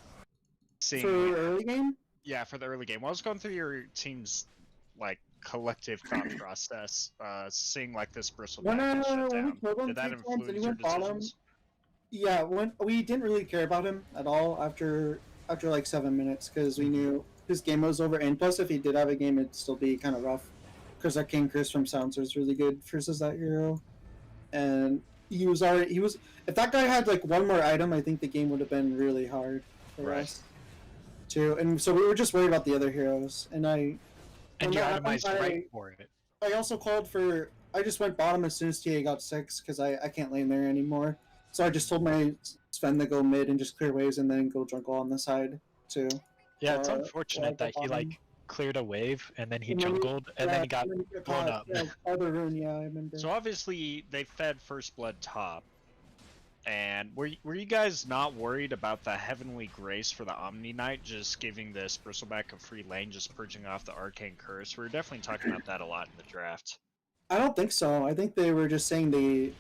seeing? For early game, Yeah, for the early game. What was going through your team's like collective thought process, seeing like this Bristleback get shut when we down? killed him Did that 3 times and influence he your went bottom. decisions? Yeah, when we didn't really care about him at all after like 7 minutes because we knew his game was over. And plus, if he did have a game, it'd still be kind of rough because our King Chris from Silencer is really good versus that hero. And he was. If that guy had like one more item, I think the game would have been really hard for Right. us too. And so we were just worried about the other heroes. And And when you that happened, itemized right for it. I also called for. I just went bottom as soon as TA got 6 because I can't lane there anymore. So I just told my Sven to go mid and just clear waves and then go jungle on the side too. Yeah, it's I unfortunate that he got like bottom. cleared a wave and then he And then he- jungled and then he got blown caught. up. Yeah, other rune, yeah, I remember. So obviously they fed First Blood top, and were you guys not worried about the Heavenly Grace for the Omni Knight just giving this Bristleback a free lane, just purging off the Arcane Curse? We were definitely talking about that a lot in the draft. I don't think so. I think they were just saying they.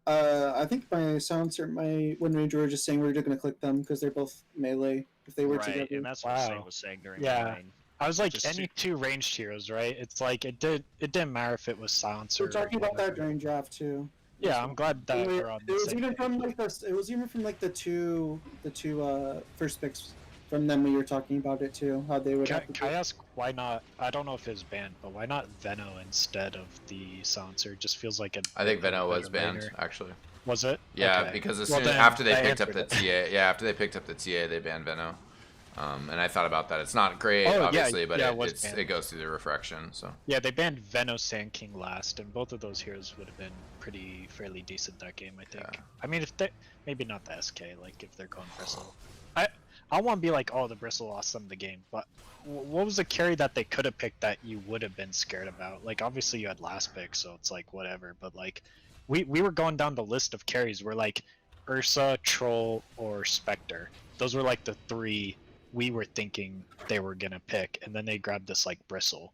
I think my silencer, my Wind Ranger were just saying we were just gonna click them because they're both melee. If they were Right, together. and that's what Wow. Saint was saying during Yeah. the lane. I was like Just any two ranged heroes, right? It's like it didn't matter if it was silencer. We're talking or about that whatever. during draft too. Yeah, I'm glad that It we're on the was same even page. from like it was even from like the two first picks from them we were talking about it too. How they would have to Can I ask why not? I don't know if it's banned, but why not Veno instead of the silencer? It just feels like a. I think better Veno was banned laner. actually. Was it? Yeah, Okay. because as Well, soon then after they that picked up answered the it. TA, after they picked up the TA, they banned Veno. And I thought about that. It's not great, Oh, yeah, obviously, but yeah, it was it banned. goes through the refraction. So Yeah, they banned Veno Sand King last, and both of those heroes would have been fairly decent that game, I think. Yeah. I mean, if they maybe not the SK, like if they're going Bristle. I want to be like, oh, the Bristle lost them the game, but what was the carry that they could have picked that you would have been scared about? Like, obviously you had last pick, so it's like whatever, but like, we were going down the list of carries where like Ursa, Troll, or Spectre. Those were like the 3 we were thinking they were gonna pick, and then they grabbed this like Bristle.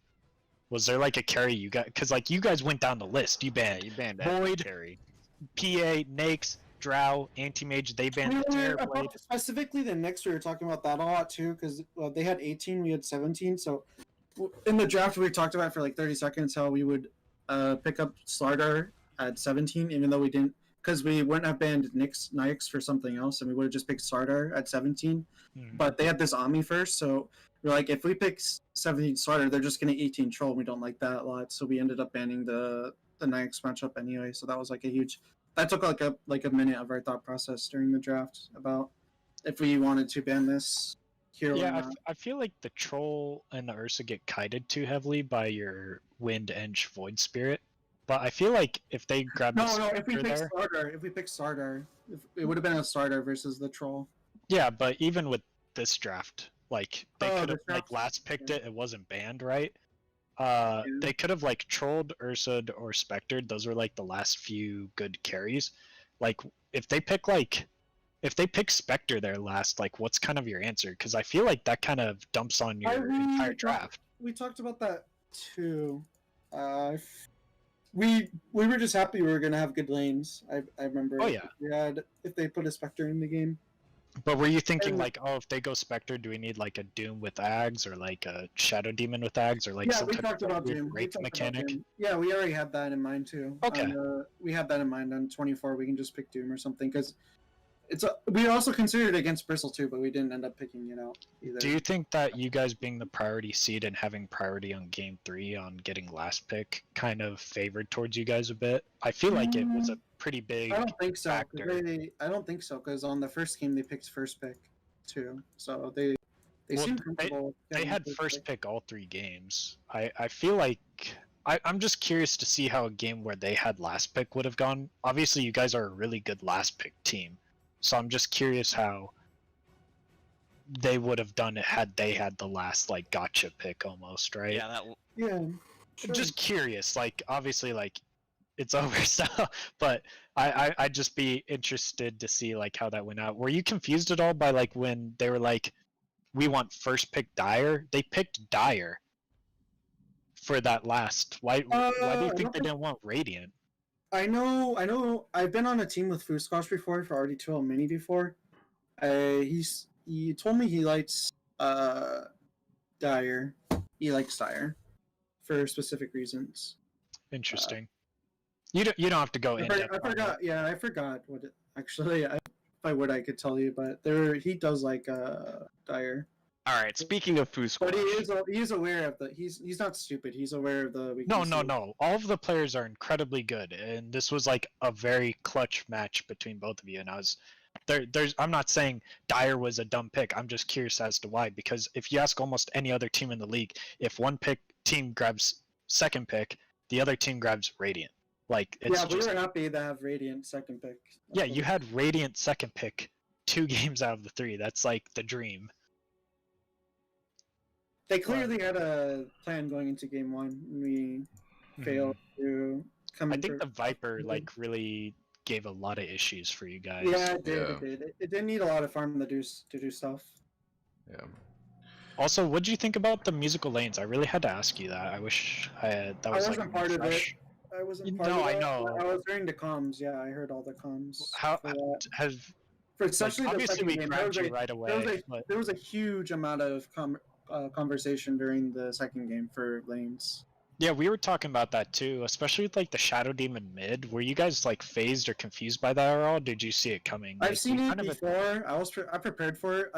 Was there like a carry you got? Because like you guys went down the list. You Yeah, banned you banned Void, carry. PA, Nakes, Drow, Anti-Mage. They banned the Terrorblade. Specifically, the Knicks, we were talking about that a lot too because they had 18, we had 17. So in the draft, we talked about for like 30 seconds how we would pick up Slardar at 17, even though we didn't, because we wouldn't have banned Nyx for something else, and we would have just picked Slardar at 17. But they had this Omni first, so we're like, if we pick 17 Slardar, they're just going to 18 Troll. We don't like that a lot, so we ended up banning the Nyx matchup anyway. So that was like a huge. That took like a minute of our thought process during the draft about if we wanted to ban this hero. Yeah, or not. I feel like the Troll and the Ursa get kited too heavily by your Wind, Ench, Void Spirit. But I feel like if they grab the No. If we Spectre pick there, Slardar, it would have been a Slardar versus the Troll. yeah, but even with this draft, like they Oh, could have this like draft- last picked it wasn't banned, right? Yeah. They could have like trolled Ursa'd or Spectred. Those were like the last few good carries. Like if they pick Spectre there last, like what's kind of your answer? Because I feel like that kind of dumps on your entire draft. We talked about that too. We were just happy we were gonna have good lanes. I remember. Oh, yeah. If they put a Spectre in the game. But were you thinking And- like, oh, if they go Spectre, do we need like a Doom with Ags or like a Shadow Demon with Ags or like Yeah, some we type talked of about weird Doom. We rape talked about mechanic? Doom. Yeah, we already had that in mind too. Okay. We had that in mind on 24. We can just pick Doom or something because we also considered it against Bristle too, but we didn't end up picking it out either. Do you think that you guys being the priority seed and having priority on game 3 on getting last pick kind of favored towards you guys a bit? I feel like it was a pretty big. I don't think so. 'Cause factor. I don't think so because on the first game they picked first pick too, so they Well, seemed comfortable. They getting had first pick all 3 games. I feel like I'm just curious to see how a game where they had last pick would have gone. Obviously, you guys are a really good last pick team. So I'm just curious how they would have done it had they had the last like gotcha pick almost, right? Yeah, that Yeah. Sure. Just curious, like obviously like it's over, so but I'd just be interested to see like how that went out. Were you confused at all by like when they were like, we want first pick Dire? They picked Dire for that last. Why do you think they didn't want Radiant? I know. I've been on a team with Food Squash before for RD2L Mini before. He told me he likes Dire. He likes Dire for specific reasons. Interesting. You don't have to go in. I forgot. Yeah, I forgot what it actually. If I would, I could tell you, but he does like Dire. All right. Speaking of Food Squash, But he is aware of the. He's not stupid. He's aware of the weaknesses. No. All of the players are incredibly good, and this was like a very clutch match between both of you. And I was I'm not saying Dire was a dumb pick. I'm just curious as to why. Because if you ask almost any other team in the league, if one team grabs second pick, the other team grabs Radiant. Like it's we were happy to have Radiant second pick. Yeah, you had Radiant second pick 2 games out of the 3. That's like the dream. They clearly had a plan going into game 1. We failed to come. I think the Viper like really gave a lot of issues for you guys. Yeah, it did. It did. It did need a lot of farm to do stuff. Yeah. Also, what did you think about the musical lanes? I really had to ask you that. I wish I had. That was wasn't like part of it. fresh. I wasn't. No, I know. I was hearing the comms. Yeah, I heard all the comms. How has for especially like, the obviously second we game, grabbed you right away. There was a huge amount of conversation during the second game for lanes. Yeah, we were talking about that too, especially with like the Shadow Demon mid. Were you guys like phased or confused by that at all? Did you see it coming? I've seen it before. I'm prepared for it.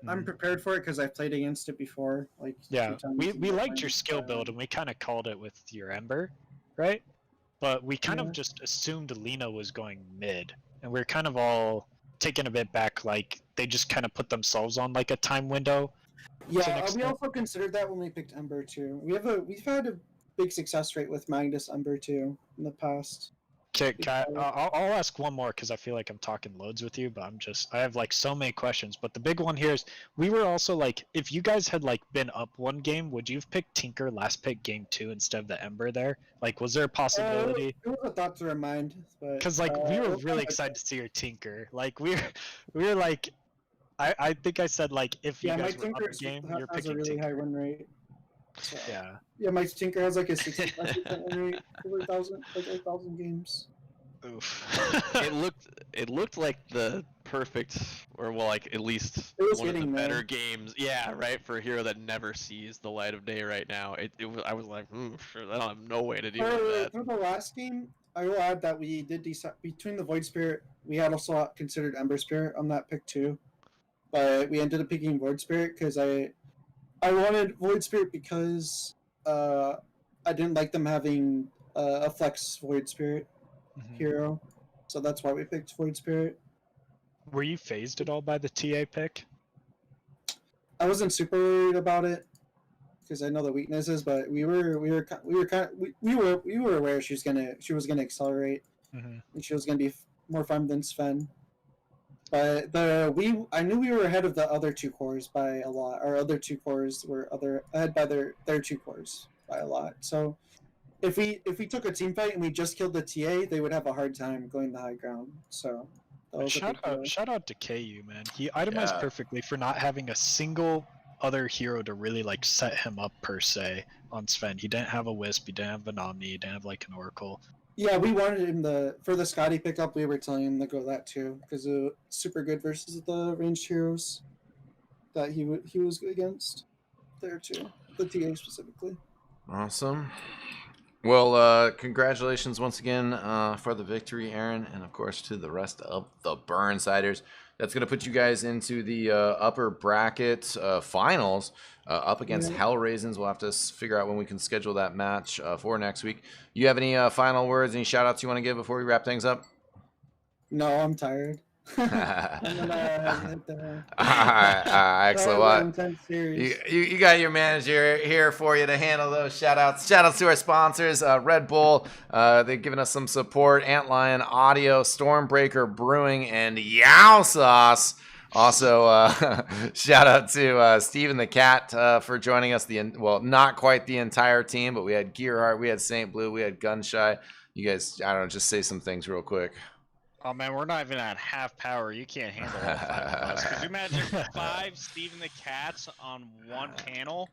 I'm prepared for it because I've played against it before. Like yeah, we liked your skill build and we kind of called it with your Ember, right? But we kind of just assumed Lena was going mid, and we're kind of all taken a bit back. Like they just kind of put themselves on like a time window. Yeah, we also considered that when we picked Ember too. We've had a big success rate with Magnus Ember too in the past. Okay, I'll ask one more because I feel like I'm talking loads with you, but I have like so many questions. But the big one here is, we were also like, if you guys had like been up one game, would you have picked Tinker last pick game 2 instead of the Ember there? Like, was there a possibility? It was a thought to our mind, because like we were really excited to see your Tinker. Like we were like, I think I said like if you guys were up a game, you're picking a really Tinker. high win rate. So, yeah. Yeah, my Tinker has like a 60% win rate over 8,000 games. Oof. it looked like the perfect, or well, like at least one of the better games. Yeah, right, for a hero that never sees the light of day right now. I was like, sure, I don't have no way to deal with that. For the last game, I will add that we did decide between the Void Spirit. We had also considered Ember Spirit on that pick too, but we ended up picking Void Spirit because I wanted Void Spirit because I didn't like them having a flex Void Spirit hero, so that's why we picked Void Spirit. Were you phased at all by the TA pick? I wasn't super worried about it because I know the weaknesses, but we were aware she was gonna accelerate, and she was gonna be more fun than Sven. But I knew we were ahead of the other 2 cores by a lot. Our other 2 cores were ahead by their 2 cores by a lot. So if we took a team fight and we just killed the TA, they would have a hard time going the high ground. So shout out to KU, man. He itemized perfectly for not having a single other hero to really like set him up per se on Sven. He didn't have a Wisp, he didn't have an Omni, he didn't have like an Oracle. Yeah, we wanted him for the Scotty pickup. We were telling him to go that too because it was super good versus the ranged heroes that he was against there too, the TA specifically. Awesome. Well, congratulations once again for the victory, Aaron, and of course to the rest of the Burnsiders. That's going to put you guys into the upper bracket finals up against Hell Raisins. We'll have to figure out when we can schedule that match for next week. You have any final words, any shout-outs you want to give before we wrap things up? No, I'm tired. I'm gonna hit the Excellent. Well, you got your manager here for you to handle those shout outs. Shout outs to our sponsors, Red Bull. They've given us some support. Antlion Audio, Stormbreaker Brewing, and Yow Sauce. Also, shout out to Steven the Cat for joining us. Well, not quite the entire team, but we had Gearheart, we had St. Blue, we had Gunshy. You guys, I don't know, just say some things real quick. Oh man, we're not even at half power. You can't handle all 5 of us. Could you imagine 5 Steven the Cats on one panel?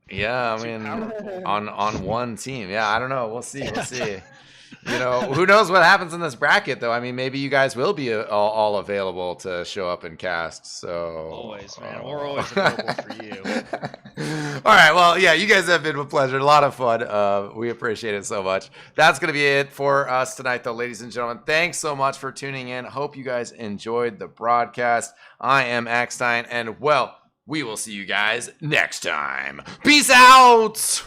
Yeah, I Too mean, powerful. on one team. Yeah, I don't know. We'll see. We'll see. You know, who knows what happens in this bracket, though? I mean, maybe you guys will be all available to show up and cast. So Always, man. We're always available for you. All right. Well, yeah, you guys have been a pleasure. A lot of fun. We appreciate it so much. That's going to be it for us tonight, though, ladies and gentlemen. Thanks so much for tuning in. Hope you guys enjoyed the broadcast. I am Axtine, and, well, we will see you guys next time. Peace out!